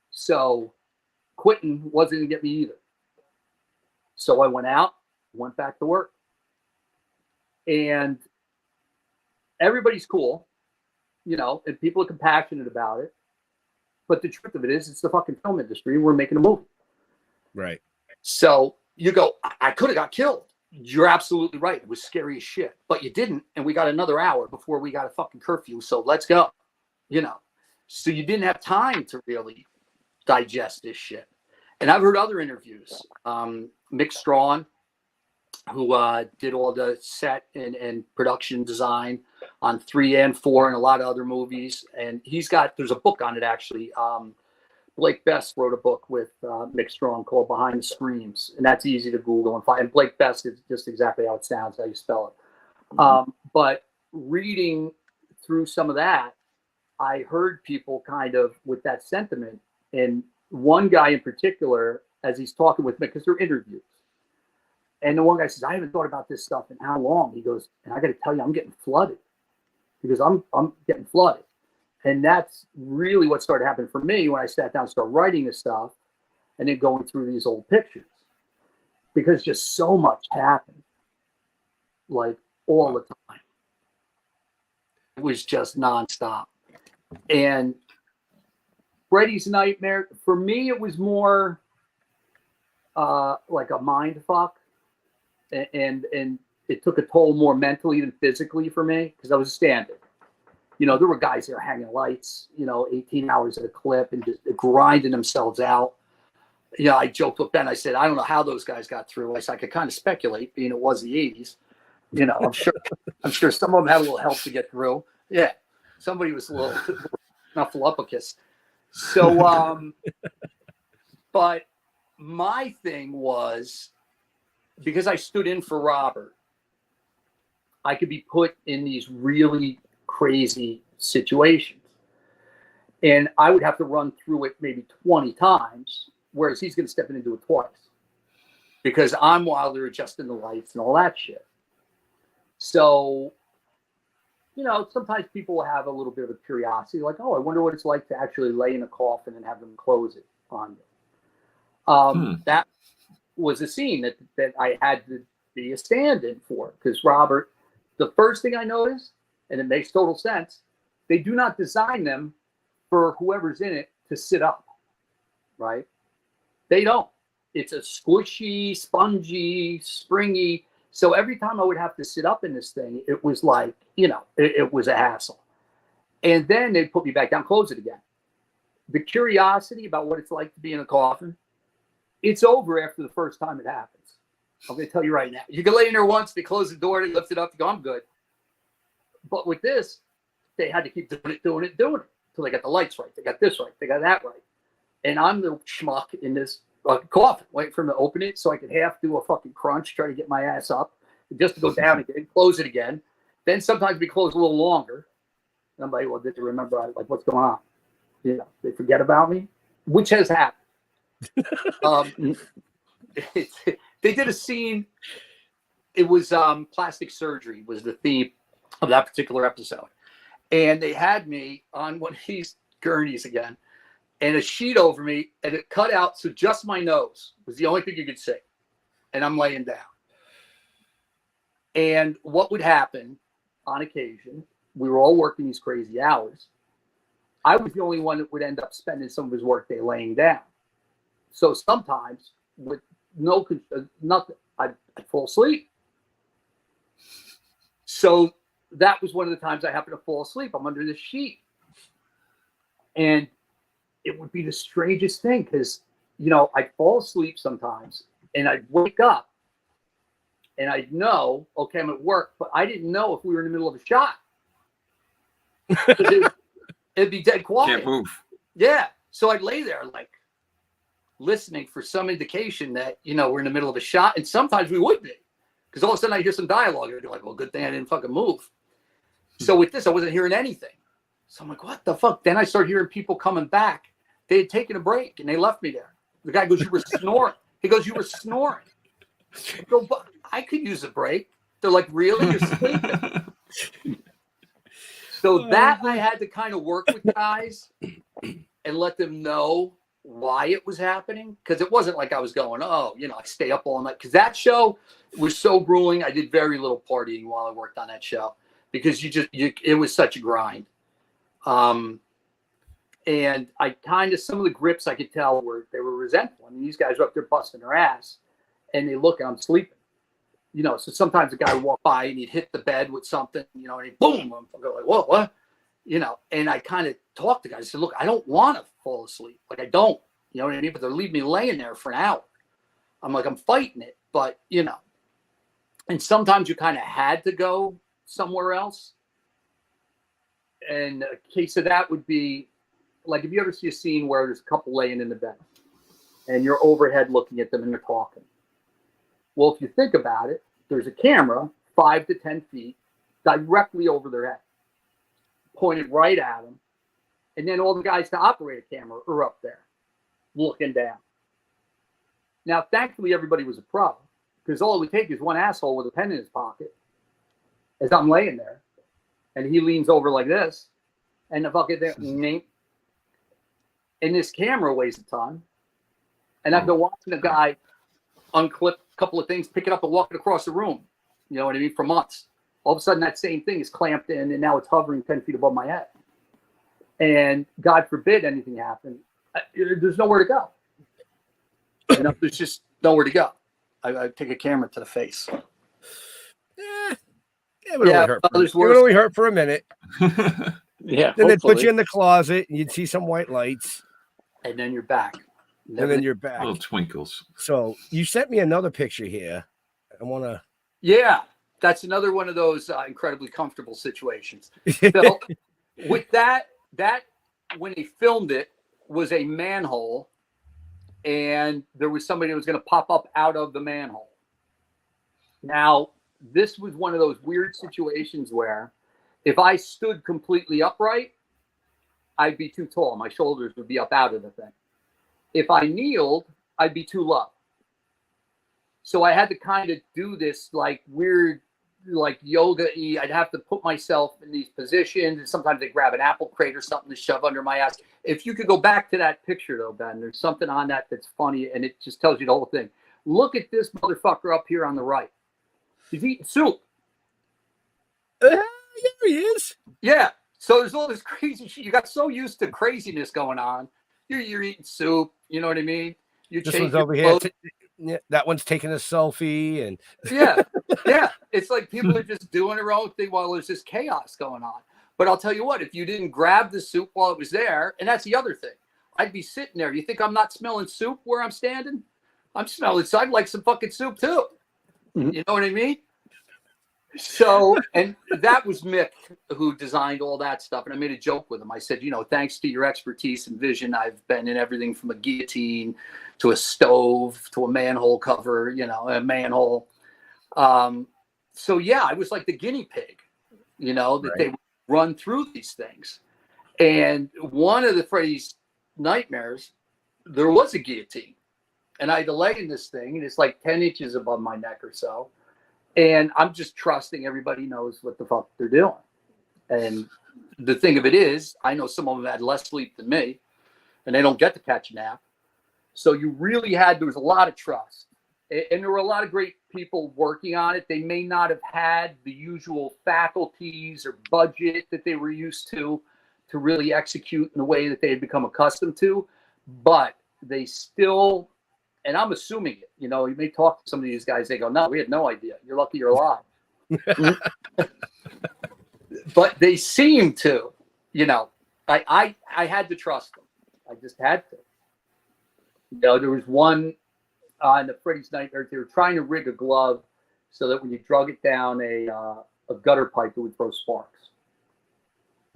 So quitting wasn't going to get me either. So I went out, went back to work. And everybody's cool, you know, and people are compassionate about it. But the truth of it is, it's the fucking film industry. We're making a movie. Right. So you go, I could have got killed. You're absolutely right. It was scary as shit. But you didn't. And we got another hour before we got a fucking curfew. So let's go. You know. So you didn't have time to really digest this shit. And I've heard other interviews. Mick Strawn, who did all the set and production design on 3 and 4 and a lot of other movies. And there's a book on it actually. Blake Best wrote a book with Mick Strawn called Behind the Screams. And that's easy to Google and find. And Blake Best is just exactly how it sounds, how you spell it. But reading through some of that, I heard people kind of with that sentiment. And one guy in particular, as he's talking with Mick, because they're interviews, And the one guy says, I haven't thought about this stuff in how long? He goes, and I got to tell you, I'm getting flooded. Because I'm getting flooded. And that's really what started happening for me when I sat down and started writing this stuff and then going through these old pictures. Because just so much happened, like all the time. It was just nonstop. And Freddy's Nightmare, for me, it was more like a mind fuck. And it took a toll more mentally than physically for me because I was a stand-in. You know, there were guys there hanging lights, 18 hours at a clip and just grinding themselves out. Yeah, I joked with Ben. I said, I don't know how those guys got through. I said, I could kind of speculate, being it was the 80s. I'm sure some of them had a little help to get through. Yeah, somebody was a little snuffleupagus. So, but my thing was, because I stood in for Robert, I could be put in these really crazy situations. And I would have to run through it maybe 20 times, whereas he's going to step in and do it twice. Because I'm while they're adjusting the lights and all that shit. So, sometimes people will have a little bit of a curiosity, like, oh, I wonder what it's like to actually lay in a coffin and have them close it on you. That was a scene that I had to be a stand-in for, because Robert, the first thing I noticed, and it makes total sense, they do not design them for whoever's in it to sit up, right? They don't. It's a squishy, spongy, springy. So every time I would have to sit up in this thing, it was like, it was a hassle. And then they'd put me back down, close it again. The curiosity about what it's like to be in a coffin, it's over after the first time it happens. I'm going to tell you right now. You can lay in there once, they close the door, they lift it up, they go, I'm good. But with this, they had to keep doing it until they got the lights right. They got this right. They got that right. And I'm the schmuck in this coffin, waiting for them to open it so I could half do a fucking crunch, try to get my ass up, just to go down again, close it again. Then sometimes we close a little longer. And I'm like, well, did they remember, like, what's going on? They forget about me, which has happened. They did a scene. It was plastic surgery was the theme of that particular episode. And they had me on one of these gurneys again and a sheet over me, and it cut out. So just my nose was the only thing you could see. And I'm laying down. And what would happen on occasion, we were all working these crazy hours. I was the only one that would end up spending some of his workday laying down. So sometimes with nothing, I'd fall asleep. So that was one of the times I happened to fall asleep. I'm under this sheet. And it would be the strangest thing because, I'd fall asleep sometimes and I'd wake up and I'd know, okay, I'm at work, but I didn't know if we were in the middle of a shot. It'd be dead quiet. Can't move. Yeah. So I'd lay there like listening for some indication that, we're in the middle of a shot. And sometimes we would be. Because all of a sudden I hear some dialogue. I'd be like, well, good thing I didn't fucking move. So with this, I wasn't hearing anything. So I'm like, what the fuck? Then I start hearing people coming back. They had taken a break and they left me there. The guy goes, you were snoring. He goes, you were snoring. I go, but I could use a break. They're like, really? You're sleeping. So that I had to kind of work with guys and let them know why it was happening. Because it wasn't like I was going, I stay up all night. Because that show was so grueling. I did very little partying while I worked on that show. Because it was such a grind. And I kind of, some of the grips I could tell they were resentful. I mean, these guys were up there busting their ass and they look and I'm sleeping. So sometimes a guy would walk by and he'd hit the bed with something, and he'd boom, I'm like, whoa, what? And I kind of talked to guys. I said, look, I don't want to fall asleep. Like I don't, you know what I mean? But they're leaving me laying there for an hour. I'm like, I'm fighting it, but and sometimes you kind of had to go somewhere else. And a case of that would be like, if you ever see a scene where there's a couple laying in the bed and you're overhead looking at them and they're talking. Well, if you think about it, there's a camera 5 to 10 feet directly over their head, pointed right at them. And then all the guys to operate a camera are up there looking down. Now, thankfully, everybody was a pro because all it would take is one asshole with a pen in his pocket as I'm laying there, and he leans over like this, and the fucking thing, and this camera weighs a ton, and I've been watching a guy unclip a couple of things, pick it up, and walk it across the room. You know what I mean? For months. All of a sudden, that same thing is clamped in, and now it's hovering 10 feet above my head. And God forbid anything happen. There's nowhere to go. You know, there's just nowhere to go. I take a camera to the face. It would only hurt for a minute. Yeah. Then they'd put you in the closet, and you'd see some white lights. And then you're back. And then you're back. Little twinkles. So you sent me another picture here. I want to. Yeah. That's another one of those incredibly comfortable situations. So with that, when they filmed it, was a manhole, and there was somebody that was going to pop up out of the manhole. Now, this was one of those weird situations where if I stood completely upright, I'd be too tall. My shoulders would be up out of the thing. If I kneeled, I'd be too low. So I had to kind of do this like weird, like yoga-y. I'd have to put myself in these positions, and sometimes they grab an apple crate or something to shove under my ass. If you could go back to that picture though, Ben, there's something on that that's funny, and it just tells you the whole thing. Look at this motherfucker up here on the right. He's eating soup. Yeah, he is. Yeah. So there's all this crazy shit. You got so used to craziness going on. You're eating soup. You know what I mean? You're this one's over here. That one's taking a selfie, and yeah. It's like people are just doing their own thing while there's this chaos going on. But I'll tell you what, if you didn't grab the soup while it was there, and that's the other thing, I'd be sitting there. You think I'm not smelling soup where I'm standing? I'm smelling. So I'd like some fucking soup too. Mm-hmm. You know what I mean? So, and that was Mick who designed all that stuff. And I made a joke with him. I said, you know, thanks to your expertise and vision, I've been in everything from a guillotine to a stove to a manhole cover, you know, a manhole. So yeah, I was like the guinea pig, you know, that they would run through these things. And one of the Freddy's nightmares, there was a guillotine, and I had to lay in this thing, and it's like 10 inches above my neck or so. And I'm just trusting everybody knows what the fuck they're doing. And the thing of it is, I know some of them had less sleep than me, and they don't get to catch a nap. So you really there was a lot of trust. And there were a lot of great people working on it. They may not have had the usual faculties or budget that they were used to really execute in the way that they had become accustomed to. But they still, and I'm assuming it, you know, you may talk to some of these guys, they go, no, we had no idea. You're lucky you're alive. But they seem to, you know, I had to trust them. I just had to. You know, there was one in the Freddy's Nightmare, they were trying to rig a glove so that when you drug it down a gutter pipe, it would throw sparks.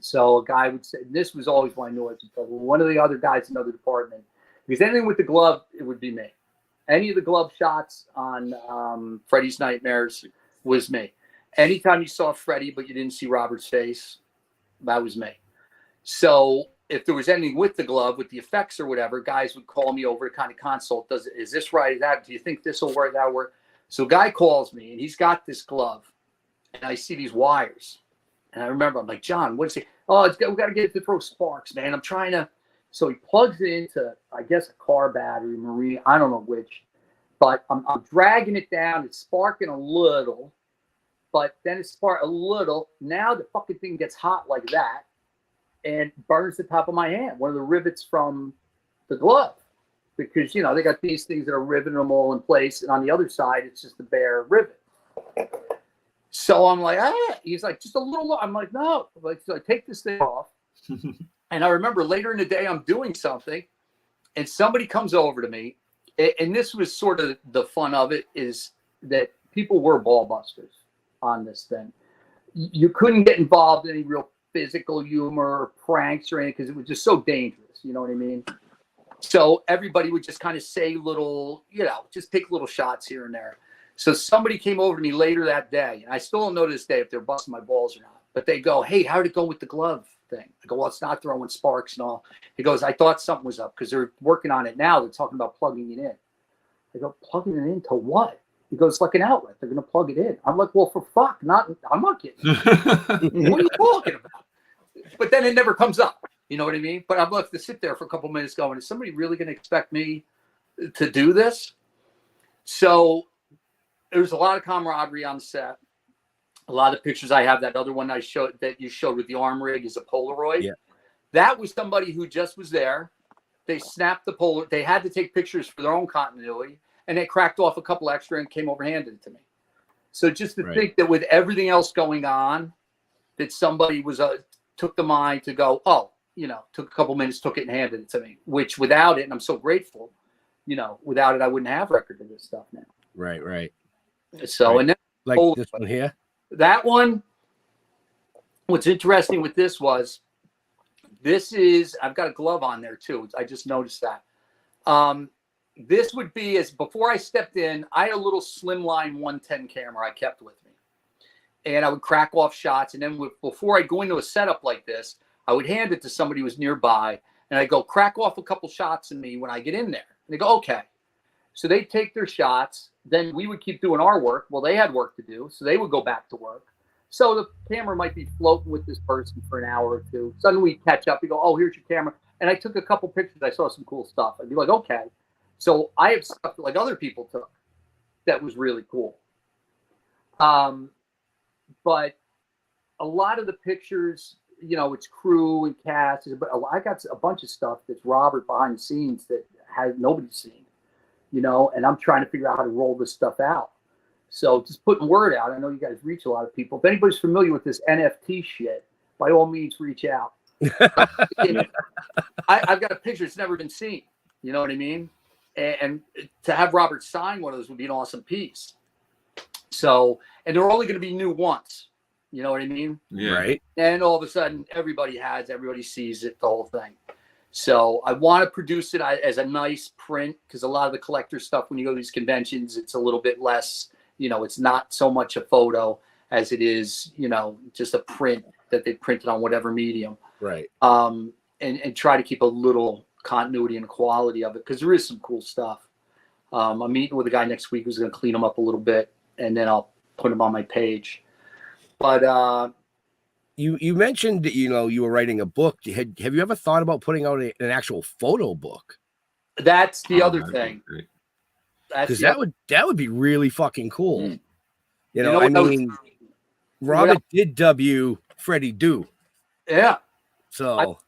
So a guy would say, and this was always when I knew it, one of the other guys in another department, because anything with the glove, it would be me. Any of the glove shots on Freddy's Nightmares was me. Anytime you saw Freddy, but you didn't see Robert's face, that was me. So if there was anything with the glove, with the effects or whatever, guys would call me over to kind of consult. Is this right? Do you think this will work? That work? So a guy calls me, and he's got this glove, and I see these wires. And I remember, I'm like, John, what is it? Oh, we got to get it to throw sparks, man. I'm trying to. So he plugs it into, I guess, a car battery, marine, I don't know which. But I'm dragging it down. It's sparking a little. But then it sparked a little. Now the fucking thing gets hot like that and burns the top of my hand, one of the rivets from the glove. Because, you know, they got these things that are riveting them all in place. And on the other side, it's just a bare rivet. So I'm like, he's like, just a little. I'm like, no. So I take this thing off. And I remember later in the day, I'm doing something, and somebody comes over to me. And this was sort of the fun of it, is that people were ball busters on this thing. You couldn't get involved in any real physical humor or pranks or anything because it was just so dangerous. You know what I mean? So everybody would just kind of say little, you know, just take little shots here and there. So somebody came over to me later that day, and I still don't know to this day if they're busting my balls or not. But they go, hey, how'd it go with the glove thing? I go, well, it's not throwing sparks and all. He goes, I thought something was up because they're working on it now. They're talking about plugging it in. I go, plugging it into what? He goes, like an outlet. They're going to plug it in. I'm like, well, for fuck, I'm not kidding. What are you talking about? But then it never comes up. You know what I mean? But I'm left to sit there for a couple minutes going, is somebody really going to expect me to do this? So there's a lot of camaraderie on set. A lot of pictures I have. That other one that you showed with the arm rig is a Polaroid. Yeah. That was somebody who just was there. They snapped the Polaroid. They had to take pictures for their own continuity, and they cracked off a couple extra and came over and handed it to me. So just to think that with everything else going on, that somebody took the mind to go, oh, took a couple minutes, took it and handed it to me, which without it, and I'm so grateful, without it, I wouldn't have record of this stuff now. Right. So, and then like this one here, that one, what's interesting with this was, I've got a glove on there too. I just noticed that. This would be before I stepped in, I had a little slimline 110 camera I kept with me. And I would crack off shots. And then before I go into a setup like this, I would hand it to somebody who was nearby. And I go, crack off a couple shots of me when I get in there. And they go, okay. So they'd take their shots. Then we would keep doing our work. Well, they had work to do. So they would go back to work. So the camera might be floating with this person for an hour or two. Suddenly we catch up. We go, oh, here's your camera. And I took a couple pictures. I saw some cool stuff. I'd be like, okay. So I have stuff that like other people took that was really cool. But a lot of the pictures, it's crew and cast. But I got a bunch of stuff that's Robert behind the scenes that nobody's seen, and I'm trying to figure out how to roll this stuff out. So just putting word out. I know you guys reach a lot of people. If anybody's familiar with this NFT shit, by all means, reach out. I've got a picture that's never been seen. You know what I mean? And to have Robert sign one of those would be an awesome piece. So, and they're only going to be new once. You know what I mean? Yeah. Right. And all of a sudden, everybody sees it, the whole thing. So I want to produce it as a nice print, because a lot of the collector stuff, when you go to these conventions, it's a little bit less, it's not so much a photo as it is, just a print that they printed on whatever medium. Right. And try to keep a little continuity and quality of it, because there is some cool stuff. I'm meeting with a guy next week who's going to clean them up a little bit, and then I'll put them on my page. But you mentioned that you were writing a book. Have you ever thought about putting out an actual photo book? That's the other thing. Because that would be really fucking cool. Mm. I mean, Robert did dub Freddy Do. Yeah. So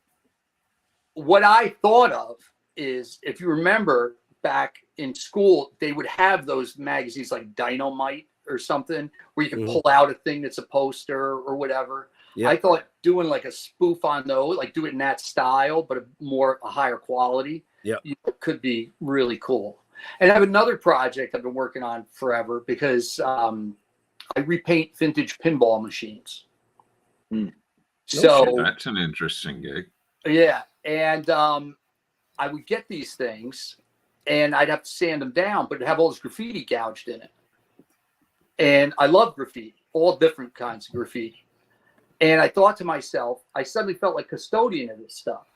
what I thought of is, if you remember back in school, they would have those magazines like Dynamite or something where you can pull out a thing that's a poster or whatever. Yep. I thought doing like a spoof on those, like do it in that style, but a higher quality, could be really cool. And I have another project I've been working on forever, because I repaint vintage pinball machines. Mm. So that's an interesting gig. Yeah. And I would get these things and I'd have to sand them down, but it'd have all this graffiti gouged in it. And I love graffiti, all different kinds of graffiti. And I thought to myself, I suddenly felt like custodian of this stuff.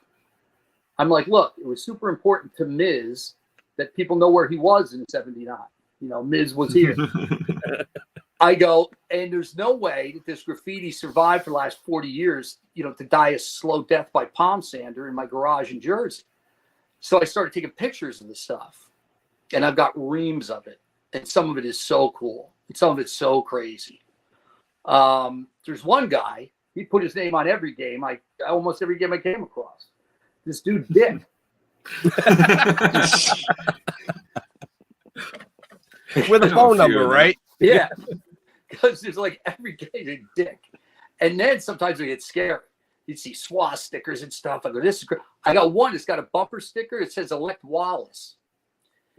I'm like, look, it was super important to Miz that people know where he was in '79. Miz was here. I go, and there's no way that this graffiti survived for the last 40 years, to die a slow death by palm sander in my garage in Jersey. So I started taking pictures of the stuff, and I've got reams of it. And some of it is so cool. And some of it's so crazy. There's one guy, he put his name on every game. Almost every game I came across. This dude, Dick. With a phone number, right? Yeah. Because there's like every game a Dick. And then sometimes we get scared. You'd see SWA stickers and stuff. I go, this is great. I got one that's got a bumper sticker. It says Elect Wallace.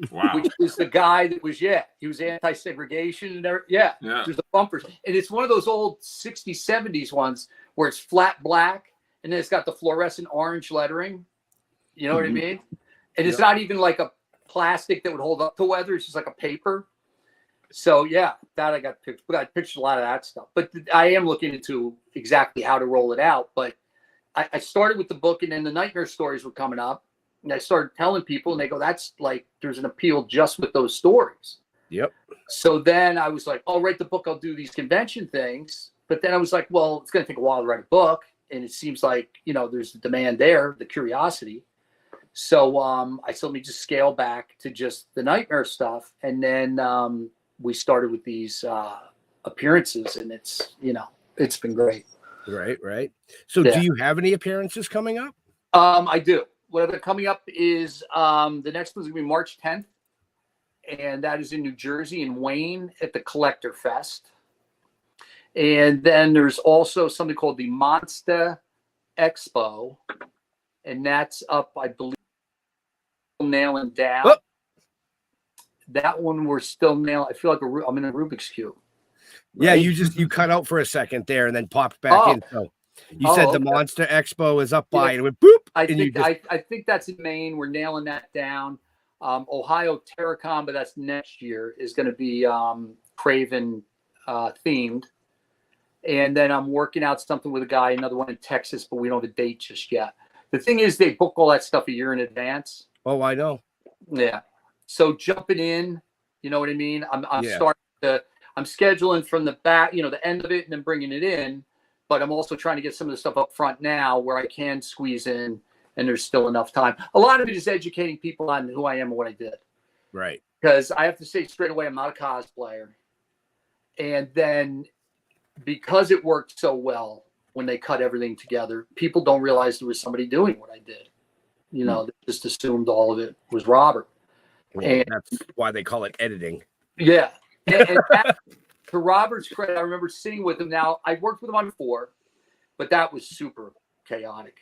Wow. Which is the guy that was, he was anti-segregation and everything. Yeah. There's a bumper. And it's one of those old 60s, 70s ones where it's flat black and then it's got the fluorescent orange lettering. You know what I mean? And it's not even like a plastic that would hold up to weather. It's just like a paper. So that I got pictures. But I pictured a lot of that stuff. But I am looking into exactly how to roll it out. But I started with the book, and then the nightmare stories were coming up. And I started telling people, and they go, that's like, there's an appeal just with those stories. Yep. So then I was like, I'll write the book. I'll do these convention things. But then I was like, well, it's going to take a while to write a book. And it seems like, there's the demand there, the curiosity. So I said, let me just scale back to just the nightmare stuff. And then we started with these appearances, and it's been great. Right. So do you have any appearances coming up? I do. What I've got coming up is the next one's going to be March 10th. And that is in New Jersey, in Wayne, at the Collector Fest. And then there's also something called the Monster Expo. And that's up, I believe, nailing down. Oh. That one we're still nailing. I feel like I'm in a Rubik's Cube. Right? Yeah, you cut out for a second there and then popped back in. So you said the Monster Expo is up by and it went boop. I think that's in Maine. We're nailing that down. Ohio Terracon, but that's next year, is going to be Craven themed. And then I'm working out something with a guy, another one in Texas, but we don't have a date just yet. The thing is, they book all that stuff a year in advance. Oh, I know. Yeah. So jumping in, you know what I mean? I'm scheduling from the back, the end of it, and then bringing it in. But I'm also trying to get some of the stuff up front now where I can squeeze in, and there's still enough time. A lot of it is educating people on who I am and what I did. Right. Because I have to say straight away, I'm not a cosplayer. And then because it worked so well when they cut everything together, people don't realize there was somebody doing what I did. They just assumed all of it was Robert. Well, and that's why they call it editing. Yeah. And to Robert's credit, I remember sitting with him. Now, I worked with him on 4, but that was super chaotic.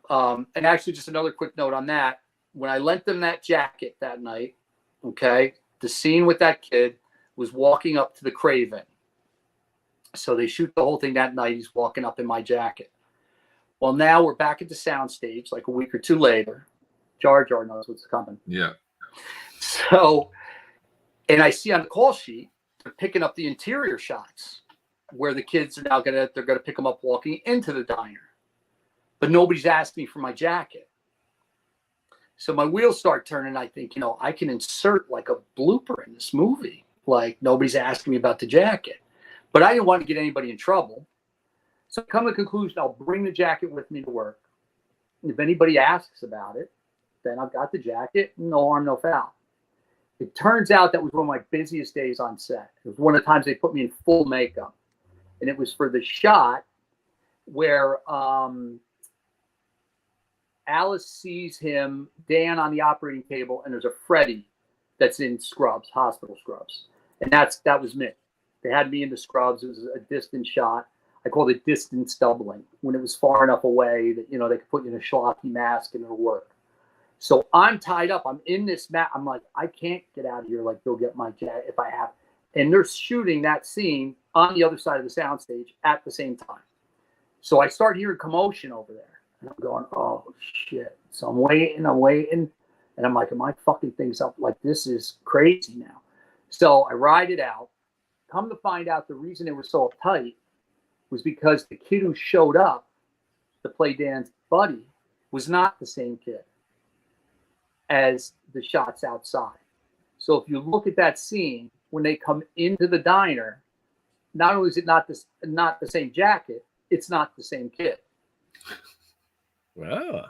And actually, just another quick note on that. When I lent them that jacket that night, okay, the scene with that kid was walking up to the Craven. So they shoot the whole thing that night. He's walking up in my jacket. Well, now we're back at the soundstage like a week or two later. Jar Jar knows what's coming. Yeah. So, and I see on the call sheet, they're picking up the interior shots where the kids are now they're going to pick them up walking into the diner. But nobody's asking for my jacket. So my wheels start turning. I think, I can insert like a blooper in this movie. Like, nobody's asking me about the jacket. But I didn't want to get anybody in trouble. So I come to the conclusion, I'll bring the jacket with me to work. If anybody asks about it, then I've got the jacket. No harm, no foul. It turns out that was one of my busiest days on set. It was one of the times they put me in full makeup. And it was for the shot where Alice sees him, Dan, on the operating table, and there's a Freddy that's in scrubs, hospital scrubs. And that was me. They had me in the scrubs. It was a distant shot. I called it distance doubling, when it was far enough away that, they could put you in a schlocky mask and it'll work. So I'm tied up. I'm in this mat. I'm like, I can't get out of here. Like, go get my jet if I have. And they're shooting that scene on the other side of the soundstage at the same time. So I start hearing commotion over there. And I'm going, oh, shit. So I'm waiting. And I'm like, am I fucking things up? Like, this is crazy now. So I ride it out. Come to find out, the reason it was so uptight was because the kid who showed up to play Dan's buddy was not the same kid as the shots outside. So if you look at that scene, when they come into the diner, not only is it not the same jacket, it's not the same kid. Wow.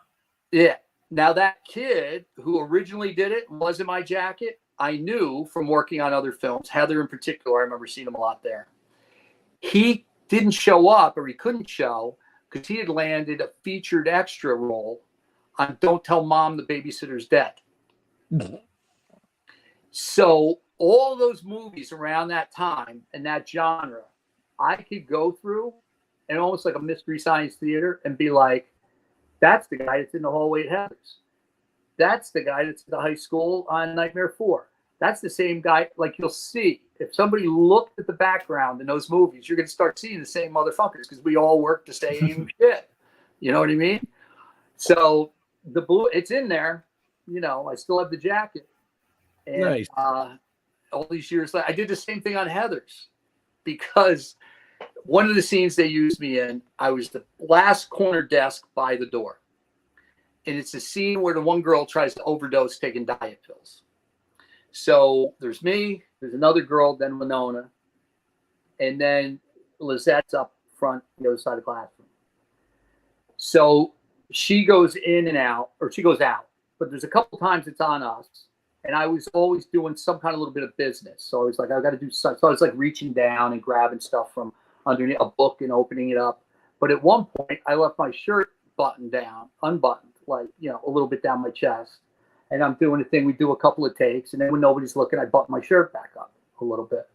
Yeah. Now that kid who originally did it was in my jacket. I knew from working on other films, Heather in particular, I remember seeing him a lot there. He didn't show up, or he couldn't show, because he had landed a featured extra role on Don't Tell Mom the Babysitter's Dead. So all those movies around that time and that genre, I could go through and almost like a Mystery Science Theater and be like, that's the guy that's in the hallway at Heather's. That's the guy that's at the high school on Nightmare 4. That's the same guy. Like, you'll see, if somebody looked at the background in those movies, you're going to start seeing the same motherfuckers because we all work the same shit. You know what I mean? So the blue, it's in there. I still have the jacket. And nice. All these years later, I did the same thing on Heather's because one of the scenes they used me in, I was the last corner desk by the door. And it's a scene where the one girl tries to overdose taking diet pills. So there's me, there's another girl, then Winona, and then Lizette's up front, the other side of the classroom. So she goes in and out, or she goes out, but there's a couple times it's on us. And I was always doing some kind of little bit of business. So I was like, I got to do something. So I was like reaching down and grabbing stuff from underneath a book and opening it up. But at one point, I left my shirt buttoned down, unbuttoned, like, a little bit down my chest. And I'm doing a thing. We do a couple of takes. And then when nobody's looking, I button my shirt back up a little bit.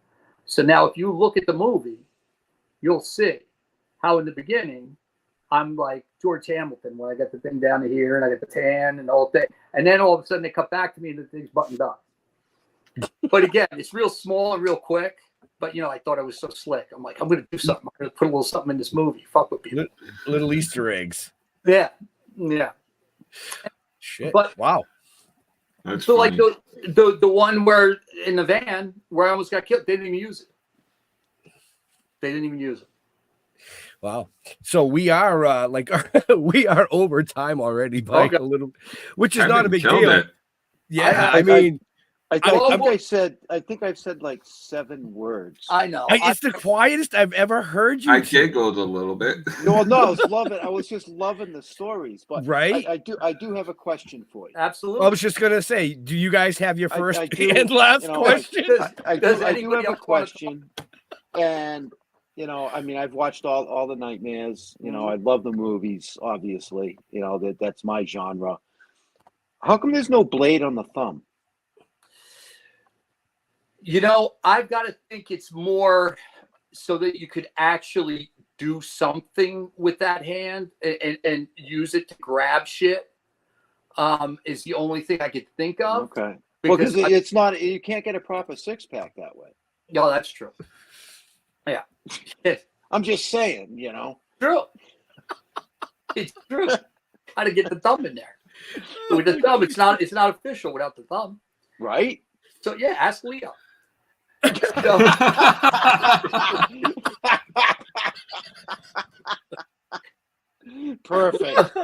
So now if you look at the movie, you'll see how in the beginning, I'm like George Hamilton, when I got the thing down to here and I got the tan and the whole thing. And then all of a sudden they cut back to me and the thing's buttoned up. But again, it's real small and real quick. But, I thought I was so slick. I'm like, I'm going to do something. I'm going to put a little something in this movie. Fuck with people. Little Easter eggs. Yeah. Yeah. Shit. But, wow. That's so funny. like the one where in the van where I almost got killed, they didn't even use it. They didn't even use it. Wow. So we are we are over time already by a little, which is not a big deal. It. Yeah, I mean, I think I've said like 7 words. I know. it's the quietest I've ever heard you. I giggled a little bit. No, I was loving. I was just loving the stories. But right, I do have a question for you. Absolutely. I was just gonna say, do you guys have your first I do, and last question? I do have a else question, and I've watched all the Nightmares. I love the movies. Obviously, that's my genre. How come there's no blade on the thumb? I've got to think it's more so that you could actually do something with that hand and use it to grab shit. Is the only thing I could think of. Okay. Because it's not. You can't get a proper 6-pack that way. No, that's true. Yeah. I'm just saying, True. It's true. How to get the thumb in there? With the thumb, it's not official without the thumb. Right? So yeah, ask Leo. Perfect.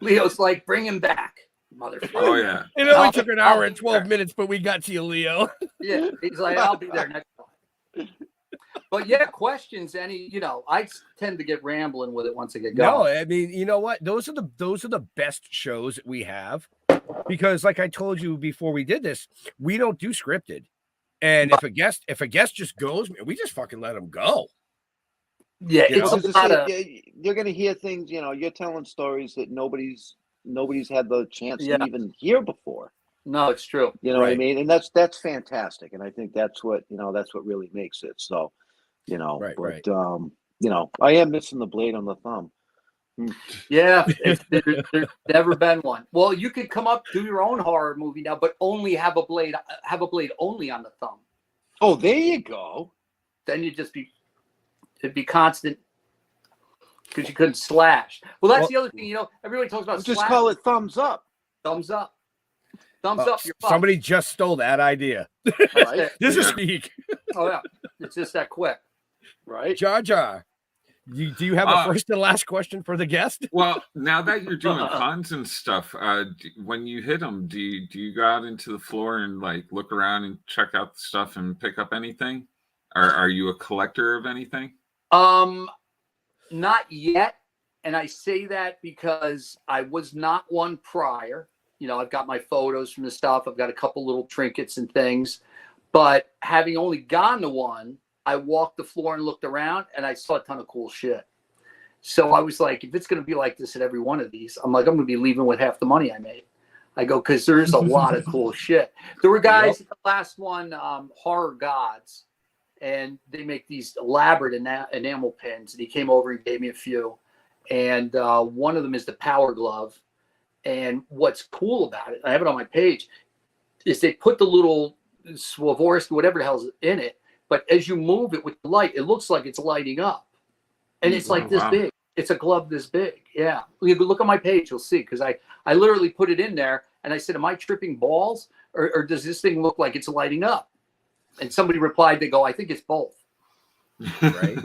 Leo's like, bring him back, motherfucker. Oh yeah. It only took an hour and 12 minutes, but we got to you, Leo. Yeah, he's like, I'll be there next time. But yeah, questions. I tend to get rambling with it once I get going. No, I mean, you know what? Those are the best shows that we have, because, like I told you before we did this, we don't do scripted. And if a guest just goes, we just fucking let them go. Yeah, it's a lot of. You're gonna hear things. You're telling stories that nobody's had the chance to even hear before. No, it's true. You know what I mean? And that's fantastic. And I think that's what really makes it. So, Right. I am missing the blade on the thumb. Yeah, there's never been one. Well, you could come up, do your own horror movie now, but only have a blade only on the thumb. Oh, there you go. Then it'd be constant because you couldn't slash. Well, that's the other thing. Everybody talks about just call it thumbs up. Thumbs up. Thumbs up. Your somebody just stole that idea. Right? This is speak. Oh yeah, it's just that quick, right? Jar Jar, do you have a first and last question for the guest? Well, now that you're doing puns and stuff, when you hit them, do you go out into the floor and like look around and check out the stuff and pick up anything? Are you a collector of anything? Not yet. And I say that because I was not one prior. I've got my photos from the stuff. I've got a couple little trinkets and things. But having only gone to one, I walked the floor and looked around, and I saw a ton of cool shit. So I was like, if it's going to be like this at every one of these, I'm going to be leaving with half the money I made. I go, because there's a lot of cool shit. There were guys, the last one, Horror Gods, and they make these elaborate enamel pins. And he came over and gave me a few. And one of them is the Power Glove. And what's cool about it, I have it on my page, is they put the little Swarovski, whatever the hell's in it, but as you move it with the light, it looks like it's lighting up. And it's like this big. It's a glove this big. Yeah. You can look on my page, you'll see, because I literally put it in there and I said, am I tripping balls? Or does this thing look like it's lighting up? And somebody replied, they go, I think it's both. Right.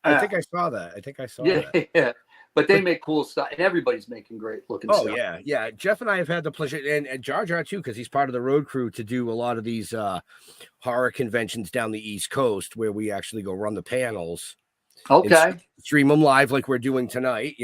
I think I saw that. Yeah. But they make cool stuff, and everybody's making great looking stuff. Oh yeah. Jeff and I have had the pleasure, and Jar Jar too, because he's part of the road crew to do a lot of these horror conventions down the East Coast, where we actually go run the panels. Okay. Stream them live like we're doing tonight,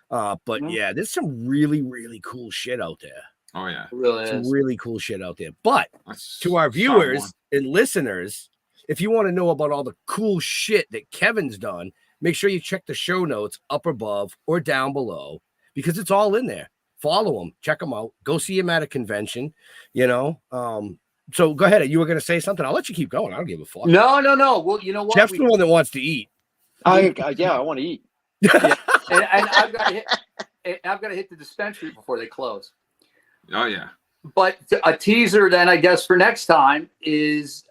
But yeah, there's some really, really cool shit out there. Oh yeah, It really Some is. really cool shit out there. But That's to our solid viewers one. and listeners, if you want to know about all the cool shit that Kevin's done, make sure you check the show notes up above or down below, because it's all in there. Follow him, check him out, go see him at a convention, So go ahead. You were going to say something. I'll let you keep going. I don't give a fuck. No. Well, you know what? Jeff's the one that wants to eat. I want to eat. Yeah. and I've got to hit the dispensary before they close. Oh yeah. But a teaser then, I guess, for next time is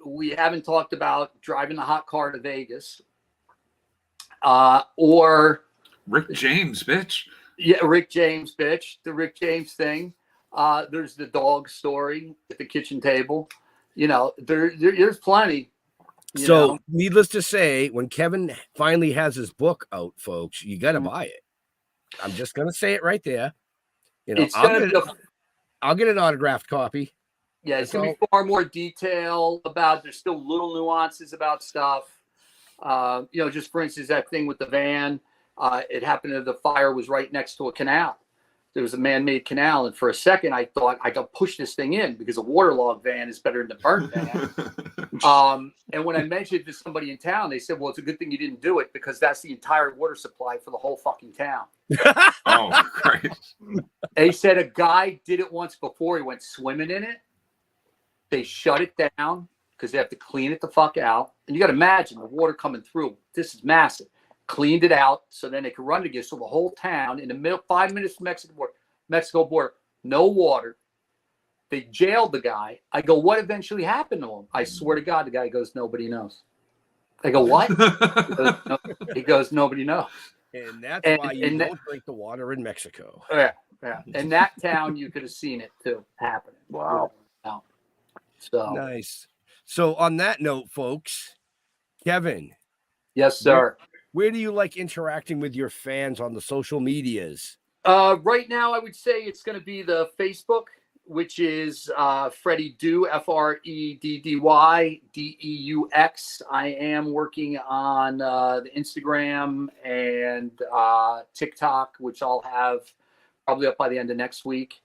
we haven't talked about driving the hot car to Vegas. Or Rick James, bitch. Yeah, Rick James, bitch. The Rick James thing. There's the dog story at the kitchen table. There's plenty. So, needless to say, when Kevin finally has his book out, folks, you got to buy it. I'm just going to say it right there. I'll get an autographed copy. Yeah, it's going to be far more detail about. There's still little nuances about stuff. Just for instance, that thing with the van. It happened that the fire was right next to a canal. There was a man-made canal, and for a second, I thought I could push this thing in because a waterlogged van is better than a burnt van. And when I mentioned it to somebody in town, they said, "Well, it's a good thing you didn't do it because that's the entire water supply for the whole fucking town." Oh, Christ. They said a guy did it once before. He went swimming in it. They shut it down because they have to clean it the fuck out. And you got to imagine the water coming through. This is massive. Cleaned it out so then they could run again. So the whole town in the middle, 5 minutes from Mexico border, no water. They jailed the guy. I go, what eventually happened to him? I swear to God, the guy goes, nobody knows. I go, what? He goes, nobody knows. And that's why you don't drink the water in Mexico. Yeah. In that town, you could have seen it too happening. Wow. So nice. So on that note, folks, Kevin. Yes, sir. Where do you like interacting with your fans on the social medias? Right now, I would say it's going to be the Facebook, which is Freddy Deux, FreddyDeux. I am working on the Instagram and TikTok, which I'll have probably up by the end of next week.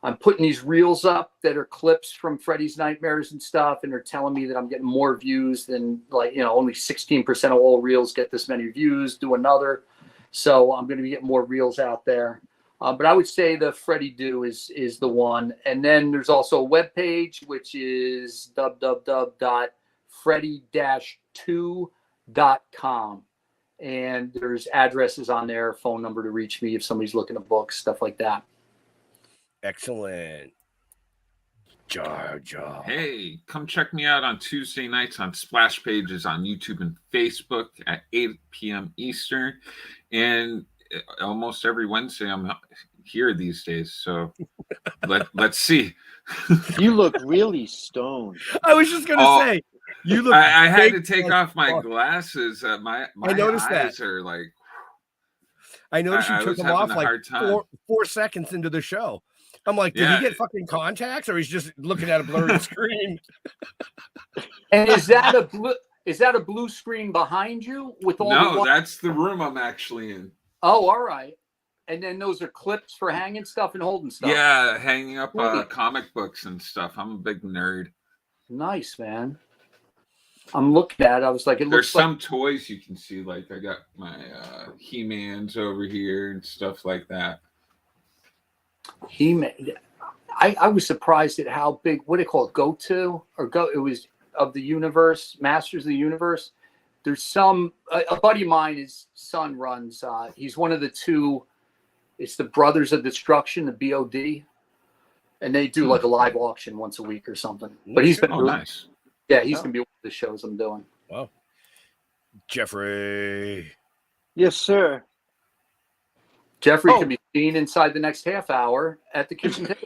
I'm putting these reels up that are clips from Freddy's Nightmares and stuff, and they're telling me that I'm getting more views than only 16% of all reels get this many views. Do another, so I'm going to be getting more reels out there. But I would say the Freddy Deux is the one, and then there's also a webpage which is www.freddy-2.com, and there's addresses on there, phone number to reach me if somebody's looking at books, stuff like that. Excellent. Jar Jar. Hey, come check me out on Tuesday nights on Splash Pages on YouTube and Facebook at 8 p.m. Eastern. And almost every Wednesday I'm here these days. So let's see. You look really stoned. I was just going to say, you look. I had to take off my glasses. My I noticed eyes that. are like. I noticed you took them off like 4 seconds into the show. I'm like, did he get fucking contacts, or he's just looking at a blurry screen? And is that a blue screen behind you with all? No, that's the room I'm actually in. Oh, all right. And then those are clips for hanging stuff and holding stuff. Yeah, hanging up comic books and stuff. I'm a big nerd. Nice, man. I'm looking at it. I was like, There's some toys you can see. Like I got my He-Mans over here and stuff like that. He-Man. I was surprised at how big. What do they call it? It was of the universe, Masters of the Universe. There's some. A buddy of mine, his son runs. He's one of the two. It's the Brothers of Destruction, the BOD, and they do like a live auction once a week or something. But he's been nice. Yeah, he's gonna be one of the shows I'm doing. Wow. Jeffrey. Yes, sir. Jeffrey can be seen inside the next half hour at the kitchen table.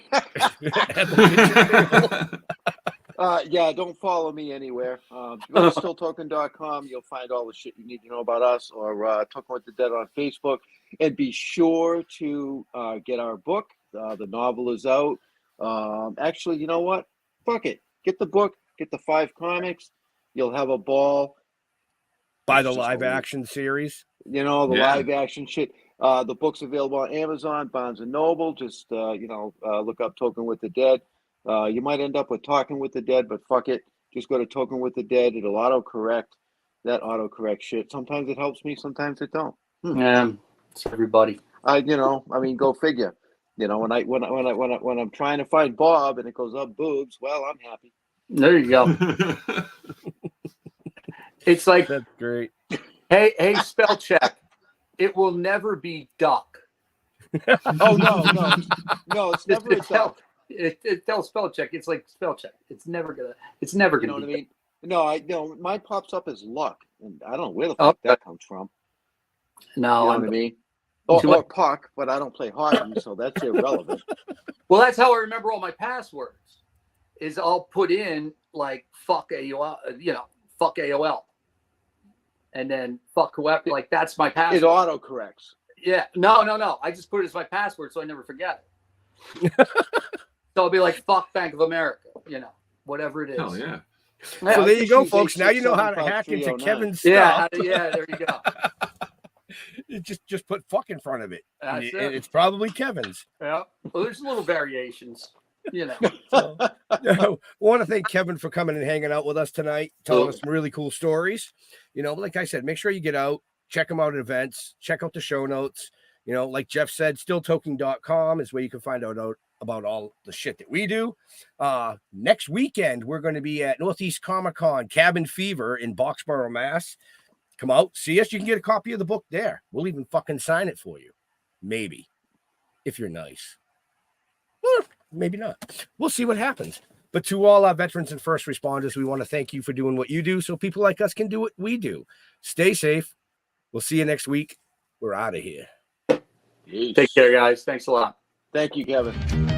Yeah, don't follow me anywhere. Go to stilltoking.com. You'll find all the shit you need to know about us, or Toking with the Dead on Facebook. And be sure to get our book. The novel is out. Actually, you know what? Fuck it. Get the book. Get the 5 comics. You'll have a ball. By the live action series. You know, the live action shit. The book's available on Amazon, Barnes & Noble. Just, look up Toking with the Dead. You might end up with Talking with the Dead, but fuck it. Just go to Toking with the Dead. It'll autocorrect. That autocorrect shit. Sometimes it helps me. Sometimes it don't. Yeah, it's everybody. Go figure. You know, when I'm trying to find Bob and it goes up boobs, well, I'm happy. There you go. It's like, that's great. Hey, spell check. It will never be duck. Oh no, it's never a duck. It tells spell check. It's like spell check. It's never gonna. You know what I mean? No, mine pops up as luck, and I don't know where the fuck that comes from. No, you know what I mean? Or puck, but I don't play hockey, so that's irrelevant. Well, that's how I remember all my passwords. Is I'll put in like fuck AOL, fuck AOL, and then fuck whoever. Like that's my password. It autocorrects. Yeah, no. I just put it as my password so I never forget it. So I'll be like fuck Bank of America, whatever it is. Hell yeah. So there you go, folks. Now you know how to hack into Kevin's stuff. Yeah, there you go. Just put fuck in front of it. That's it. It's probably Kevin's. Yeah. Well, there's little variations, So, I want to thank Kevin for coming and hanging out with us tonight, telling us some really cool stories. Like I said, make sure you get out, check him out at events, check out the show notes. Like Jeff said, stilltoking.com is where you can find out about all the shit that we do. Next weekend, we're going to be at Northeast Comic-Con Cabin Fever in Boxborough, Mass. Come out, see us. You can get a copy of the book there. We'll even fucking sign it for you. Maybe. If you're nice. Or maybe not. We'll see what happens. But to all our veterans and first responders, we want to thank you for doing what you do so people like us can do what we do. Stay safe. We'll see you next week. We're out of here. Peace. Take care, guys. Thanks a lot. Thank you, Kevin.